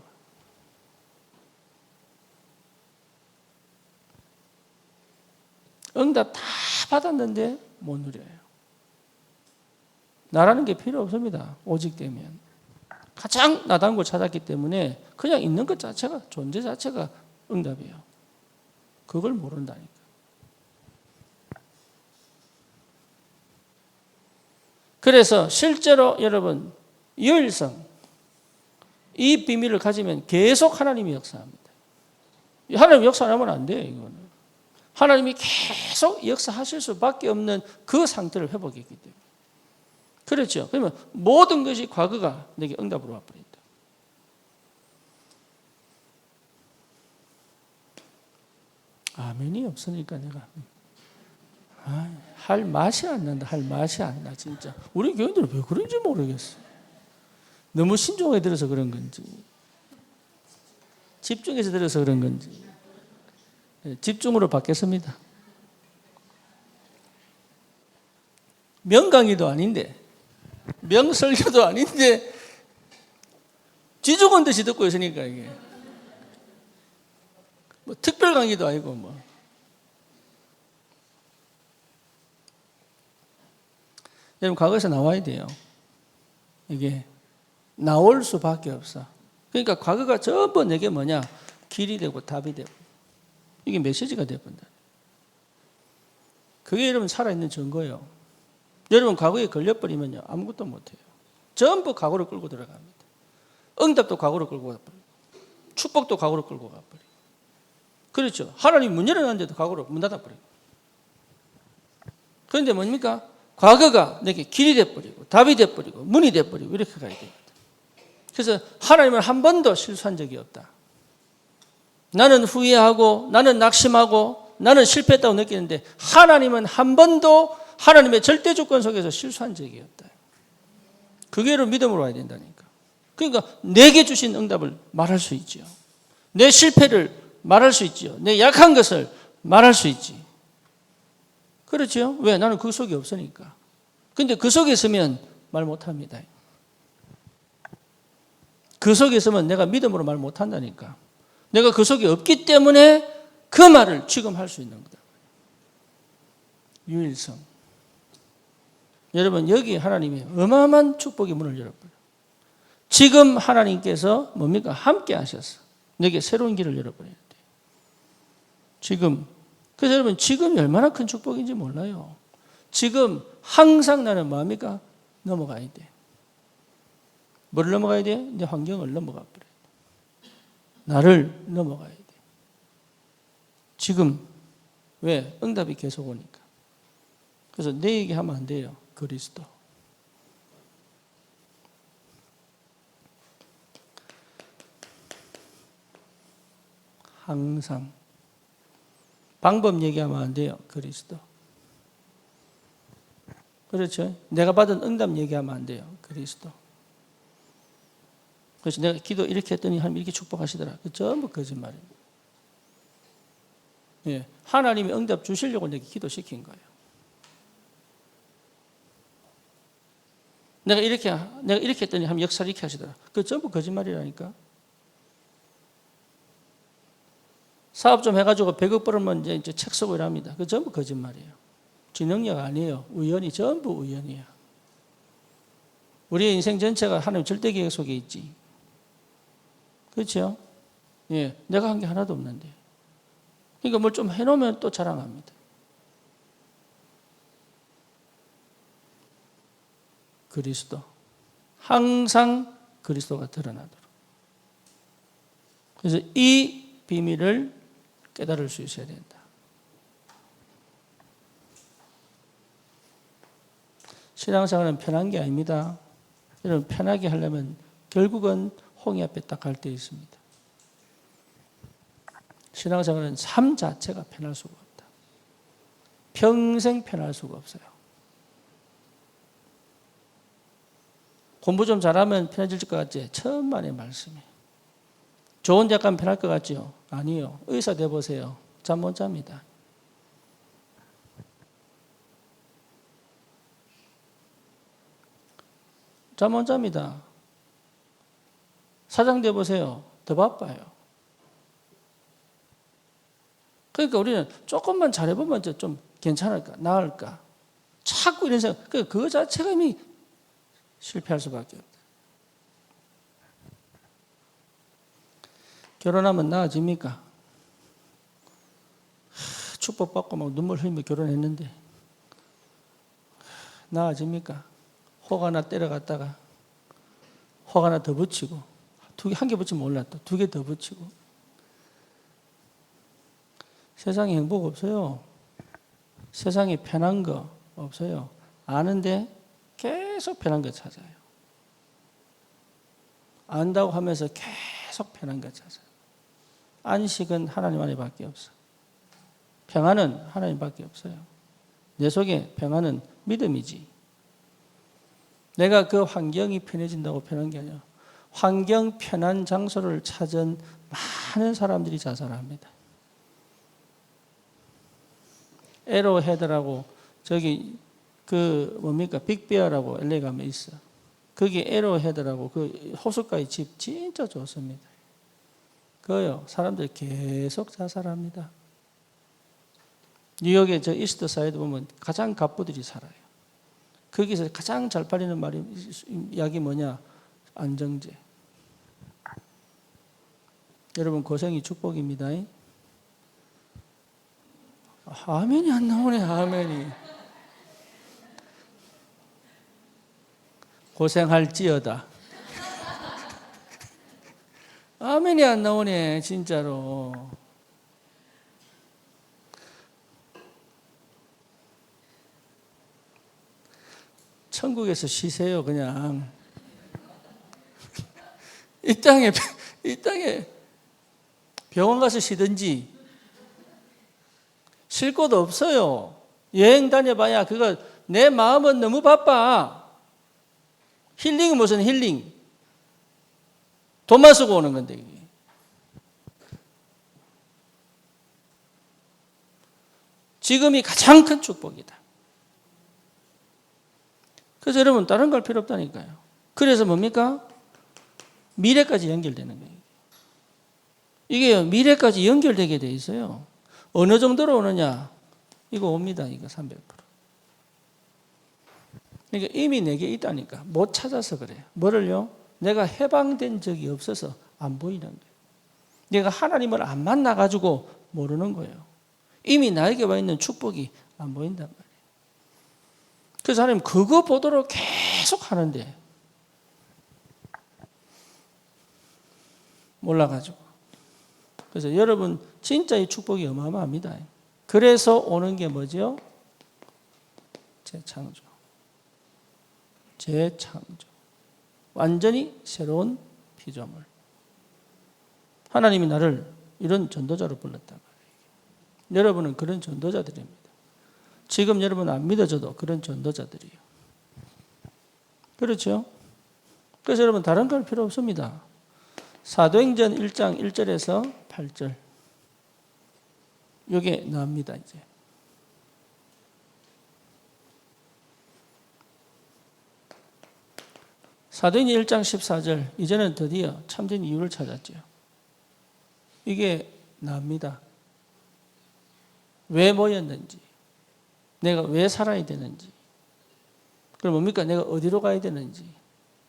응답 다 받았는데 못 누려요. 나라는 게 필요 없습니다. 오직 되면. 가장 나다운 걸 찾았기 때문에 그냥 있는 것 자체가, 존재 자체가 응답이에요. 그걸 모른다니까. 그래서 실제로 여러분 유일성 이 비밀을 가지면 계속 하나님이 역사합니다. 하나님이 역사 안 하면 안 돼요. 이거는. 하나님이 계속 역사하실 수밖에 없는 그 상태를 회복했기 때문에. 그렇죠. 그러면 모든 것이 과거가 내게 응답으로 와버린다. 아멘이 없으니까 내가 할 맛이 안 난다. 할 맛이 안 나 진짜. 우리 교인들은 왜 그런지 모르겠어. 너무 신중하게 들어서 그런 건지 집중해서 들어서 그런 건지 집중으로 바뀌었습니다. 명강의도 아닌데, 명설교도 아닌데 쥐죽은 듯이 듣고 있으니까 이게 뭐 특별 강의도 아니고 뭐. 여러분 과거에서 나와야 돼요. 이게 나올 수밖에 없어. 그러니까 과거가 전부 내게 뭐냐? 길이 되고 답이 되고 이게 메시지가 되어본다. 그게 여러분 살아있는 증거예요. 여러분 과거에 걸려버리면요 아무것도 못해요. 전부 과거로 끌고 들어갑니다. 응답도 과거로 끌고 가버리고 축복도 과거로 끌고 가버리고 그렇죠. 하나님 문 열어놨는데도 과거로 문 닫아버리고. 그런데 뭡니까? 과거가 내게 길이 돼버리고 답이 돼버리고 문이 돼버리고 이렇게 가야 됩니다. 그래서 하나님은 한 번도 실수한 적이 없다. 나는 후회하고 나는 낙심하고 나는 실패했다고 느끼는데 하나님은 한 번도 하나님의 절대 주권 속에서 실수한 적이 없다. 그게로 믿음으로 와야 된다니까. 그러니까 내게 주신 응답을 말할 수 있지요. 내 실패를 말할 수 있지요. 내 약한 것을 말할 수 있지. 그렇죠? 왜? 나는 그 속에 없으니까. 근데 그 속에 있으면 말 못합니다. 그 속에 있으면 내가 믿음으로 말 못한다니까. 내가 그 속에 없기 때문에 그 말을 지금 할 수 있는 거다. 유일성. 여러분 여기 하나님이 어마어마한 축복의 문을 열어버려요. 지금 하나님께서 뭡니까? 함께 하셨어. 내게 새로운 길을 열어버려야 돼요. 지금. 그래서 여러분 지금이 얼마나 큰 축복인지 몰라요. 지금 항상 나는 뭡니까? 넘어가야 돼. 뭘 넘어가야 돼? 내 환경을 넘어가 버려야 돼. 나를 넘어가야 돼. 지금 왜? 응답이 계속 오니까. 그래서 내 얘기하면 안 돼요. 그리스도. 항상. 방법 얘기하면 안 돼요. 그리스도. 그렇죠? 내가 받은 응답 얘기하면 안 돼요. 그리스도. 그래서 내가 기도 이렇게 했더니 하나님 이렇게 축복하시더라. 그 전부 거짓말입니다. 예, 하나님이 응답 주시려고 내게 기도시킨 거예요. 내가 이렇게 했더니 하나님 역사를 이렇게 하시더라. 그 전부 거짓말이라니까. 사업 좀 해가지고 100억 벌으면 이제 책 쓰고 이랍니다. 그 전부 거짓말이에요. 지 능력 아니에요. 우연이 전부 우연이야. 우리의 인생 전체가 하나님 절대 계획 속에 있지. 그렇죠? 예, 내가 한 게 하나도 없는데. 그러니까 뭘 좀 해놓으면 또 자랑합니다. 그리스도. 항상 그리스도가 드러나도록. 그래서 이 비밀을 깨달을 수 있어야 된다. 신앙생활은 편한 게 아닙니다. 여러분 편하게 하려면 결국은 홍해 앞에 딱 갈 때 있습니다. 신앙생활은 삶 자체가 편할 수가 없다. 평생 편할 수가 없어요. 공부 좀 잘하면 편해질 것 같지? 천만의 말씀이. 좋은 대 가면 편할 것 같죠? 아니요. 의사 돼보세요. 잠 못 잡니다. 잠 못 잡니다. 사장 돼보세요. 더 바빠요. 그러니까 우리는 조금만 잘해보면 좀 괜찮을까? 나을까? 자꾸 이런 생각. 그 자체가 이미 실패할 수밖에 없다. 결혼하면 나아집니까? 축복받고 막 눈물 흘리며 결혼했는데 나아집니까? 혹 하나 때려갔다가 혹 하나 더 붙이고 한 개 붙이면 몰랐다. 2개 더 붙이고 세상에 행복 없어요. 세상에 편한 거 없어요. 아는데 계속 편한 거 찾아요. 안다고 하면서 계속 편한 거 찾아요. 안식은 하나님 안에밖에 없어. 평안은 하나님밖에 없어요. 내 속에 평안은 믿음이지. 내가 그 환경이 편해진다고 편한 게 아니라 환경 편한 장소를 찾은 많은 사람들이 자살합니다. 에로헤드라고 저기 그 뭡니까 빅베어라고 LA 가면 있어. 거기 에로헤드라고 그 호숫가의 집 진짜 좋습니다. 그요 사람들이 계속 자살합니다. 뉴욕의 저 이스트 사이드 보면 가장 갑부들이 살아요. 거기서 가장 잘 팔리는 말이 약이 뭐냐? 안정제. 여러분 고생이 축복입니다. 아멘이 안 나오네. 아멘이. 고생할지어다. 아멘이 안 나오네. 진짜로. 천국에서 쉬세요. 그냥. 이 땅에 병원 가서 쉬든지 쉴 곳 없어요. 여행 다녀봐야 그거 내 마음은 너무 바빠. 힐링이 무슨 힐링? 돈만 쓰고 오는 건데 이게. 지금이 가장 큰 축복이다. 그래서 여러분 다른 걸 필요 없다니까요. 그래서 뭡니까? 미래까지 연결되는 거예요. 이게 미래까지 연결되게 돼 있어요. 어느 정도로 오느냐? 이거 옵니다. 이거 300%. 그러니까 이미 내게 있다니까. 못 찾아서 그래요. 뭐를요? 내가 해방된 적이 없어서 안 보이는 거예요. 내가 하나님을 안 만나가지고 모르는 거예요. 이미 나에게 와 있는 축복이 안 보인단 말이에요. 그래서 하나님 그거 보도록 계속 하는데 몰라가지고. 그래서 여러분 진짜 이 축복이 어마어마합니다. 그래서 오는 게 뭐죠? 재창조. 재창조. 완전히 새로운 피조물. 하나님이 나를 이런 전도자로 불렀단 말이에요. 여러분은 그런 전도자들입니다. 지금 여러분 안 믿어져도 그런 전도자들이에요. 그렇죠? 그래서 여러분 다른 걸 필요 없습니다. 사도행전 1장 1절에서 8절. 이게 나옵니다, 이제. 사도행전 1장 14절. 이제는 드디어 참된 이유를 찾았죠. 이게 나옵니다. 왜 모였는지, 내가 왜 살아야 되는지, 그럼 뭡니까? 내가 어디로 가야 되는지,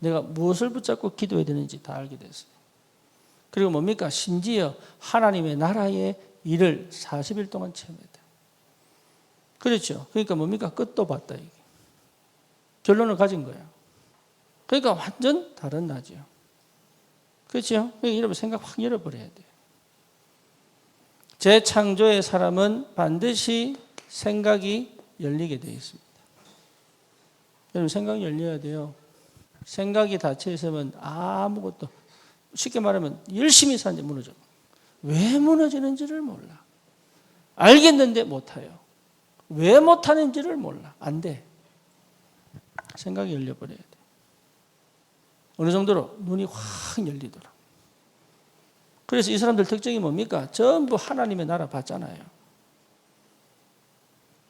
내가 무엇을 붙잡고 기도해야 되는지 다 알게 됐어요. 그리고 뭡니까? 심지어 하나님의 나라의 일을 40일 동안 체험했다. 그렇죠? 그러니까 뭡니까? 끝도 봤다, 이게. 결론을 가진 거야. 그러니까 완전 다른 나죠. 그렇죠? 그러니까 여러분 생각 확 열어버려야 돼요. 재창조의 사람은 반드시 생각이 열리게 되어 있습니다. 여러분 생각이 열려야 돼요. 생각이 닫혀 있으면 아무것도, 쉽게 말하면 열심히 사는데 무너져. 왜 무너지는지를 몰라. 알겠는데 못해요. 왜 못하는지를 몰라. 안 돼. 생각이 열려버려야 돼. 어느 정도로 눈이 확 열리도록. 그래서 이 사람들 특징이 뭡니까? 전부 하나님의 나라 봤잖아요.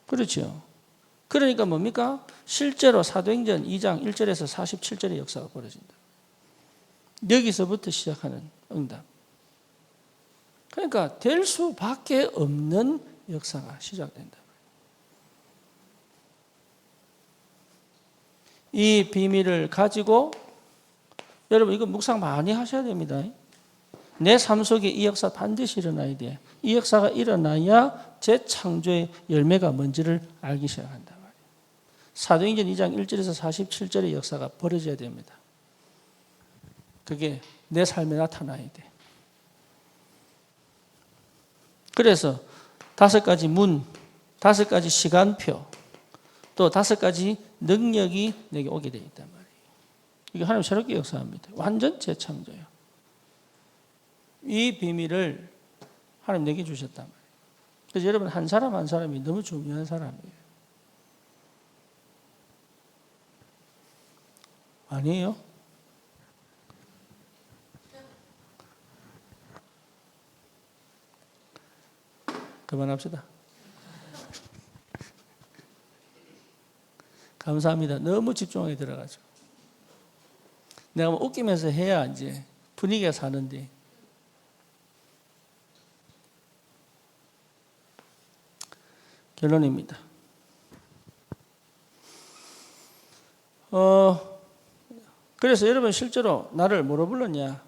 그렇죠. 그러니까 뭡니까? 실제로 사도행전 2장 1절에서 47절의 역사가 벌어진다. 여기서부터 시작하는 응답. 그러니까 될 수밖에 없는 역사가 시작된다. 이 비밀을 가지고 여러분 이거 묵상 많이 하셔야 됩니다. 내 삶 속에 이 역사 반드시 일어나야 돼. 이 역사가 일어나야 재창조의 열매가 뭔지를 알기 시작한단 말이에요. 사도행전 2장 1절에서 47절의 역사가 벌어져야 됩니다. 그게 내 삶에 나타나야 돼. 그래서 5가지 문, 5가지 시간표, 또 5가지 능력이 내게 오게 되어 있단 말이에요. 이게 하나님 새롭게 역사합니다. 완전 재창조예요. 이 비밀을 하나님 내게 주셨단 말이에요. 그래서 여러분 한 사람 한 사람이 너무 중요한 사람이에요. 아니에요? 그만합시다. 감사합니다. 너무 집중하게 들어가죠. 내가 뭐 웃기면서 해야 이제 분위기가 사는데. 결론입니다. 그래서 여러분 실제로 나를 뭐로 불렀냐?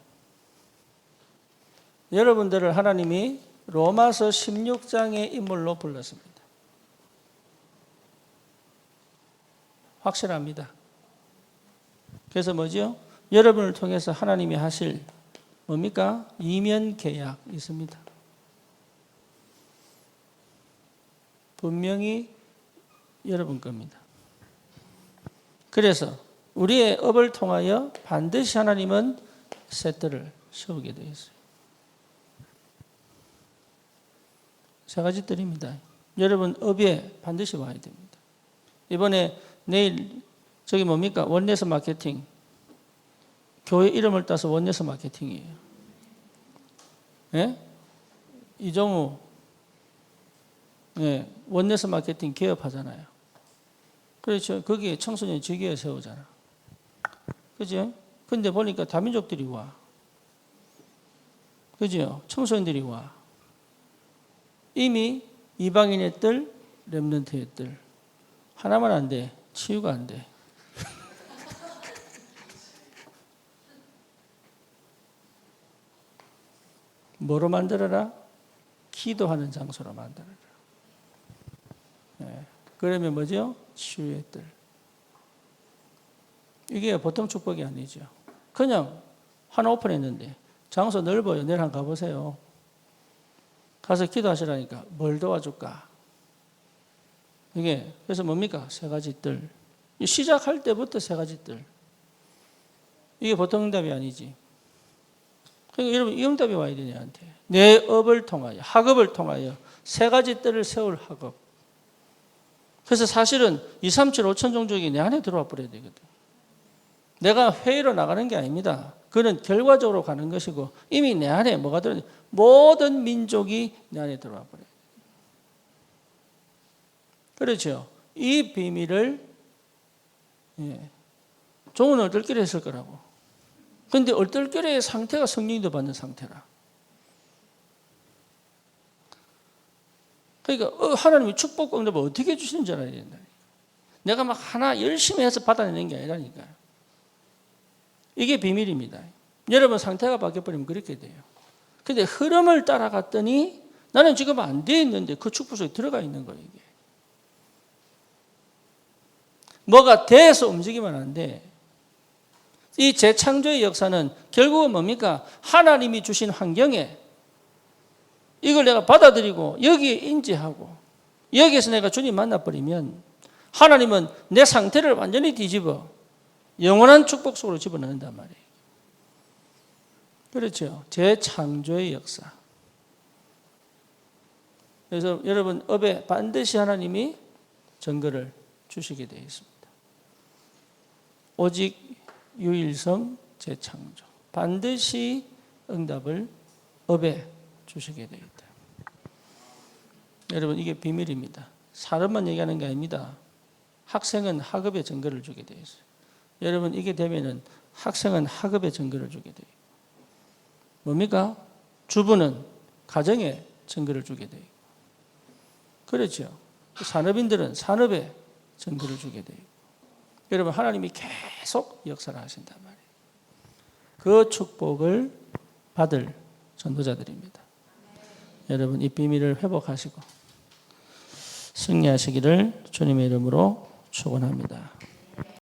여러분들을 하나님이 로마서 16장의 인물로 불렀습니다. 확실합니다. 그래서 뭐죠? 여러분을 통해서 하나님이 하실 뭡니까? 이면 계약 있습니다. 분명히 여러분 겁니다. 그래서 우리의 업을 통하여 반드시 하나님은 새 뜰을 세우게 되어 있어요. 세 가지 뜰입니다. 여러분 업에 반드시 와야 됩니다. 이번에 내일 저기 뭡니까? 원네스 마케팅. 교회 이름을 따서 원네스 마케팅이에요. 예? 이정우 예, 원네스 마케팅 개업하잖아요. 그렇죠. 거기에 청소년 지교회 세우잖아. 그죠? 근데 보니까 다민족들이 와. 그죠? 청소년들이 와. 이미 이방인의 뜰, 렘넌트의 뜰. 하나만 안 돼. 치유가 안 돼. 뭐로 만들어라? 기도하는 장소로 만들어라. 네. 그러면 뭐죠? 치유의 뜰. 이게 보통 축복이 아니죠. 그냥 하나 오픈했는데 장소 넓어요. 내일 한번 가보세요. 가서 기도하시라니까 뭘 도와줄까? 이게 그래서 뭡니까? 세 가지 뜰. 시작할 때부터 세 가지 뜰. 이게 보통 응답이 아니지. 그러니까 여러분 이 응답이 와야 되냐 한테. 내 업을 통하여 학업을 통하여 세 가지 뜰을 세울 학업. 그래서 사실은 2, 3, 7, 5천 종족이 내 안에 들어와 버려야 되거든. 내가 회의로 나가는 게 아닙니다. 그는 결과적으로 가는 것이고 이미 내 안에 뭐가 들어있는 모든 민족이 내 안에 들어와 버려요. 그렇죠. 이 비밀을 종은 얼떨결에 했을 거라고. 그런데 얼떨결의 상태가 성령도 받는 상태라. 그러니까 하나님이 축복 응답을 어떻게 해주시는지 알아야 된다. 내가 막 하나 열심히 해서 받아내는 게 아니라니까요. 이게 비밀입니다. 여러분 상태가 바뀌어버리면 그렇게 돼요. 근데 흐름을 따라갔더니 나는 지금 안 돼 있는데 그 축복 속에 들어가 있는 거예요. 이게. 뭐가 돼서 움직이면 안 돼. 이 재창조의 역사는 결국은 뭡니까? 하나님이 주신 환경에 이걸 내가 받아들이고 여기에 인지하고 여기에서 내가 주님 만나버리면 하나님은 내 상태를 완전히 뒤집어 영원한 축복 속으로 집어넣는단 말이에요. 그렇죠. 재창조의 역사. 그래서 여러분 업에 반드시 하나님이 증거를 주시게 되어 있습니다. 오직 유일성 재창조. 반드시 응답을 업에 주시게 되어 있다. 여러분 이게 비밀입니다. 사람만 얘기하는 게 아닙니다. 학생은 학업에 증거를 주게 되어 있어요. 여러분 이게 되면은 학생은 학업에 증거를 주게 돼요. 뭡니까? 주부는 가정에 증거를 주게 돼요. 그렇죠. 산업인들은 산업에 증거를 주게 돼요. 여러분 하나님이 계속 역사를 하신단 말이에요. 그 축복을 받을 전도자들입니다. 여러분 이 비밀을 회복하시고 승리하시기를 주님의 이름으로 축원합니다.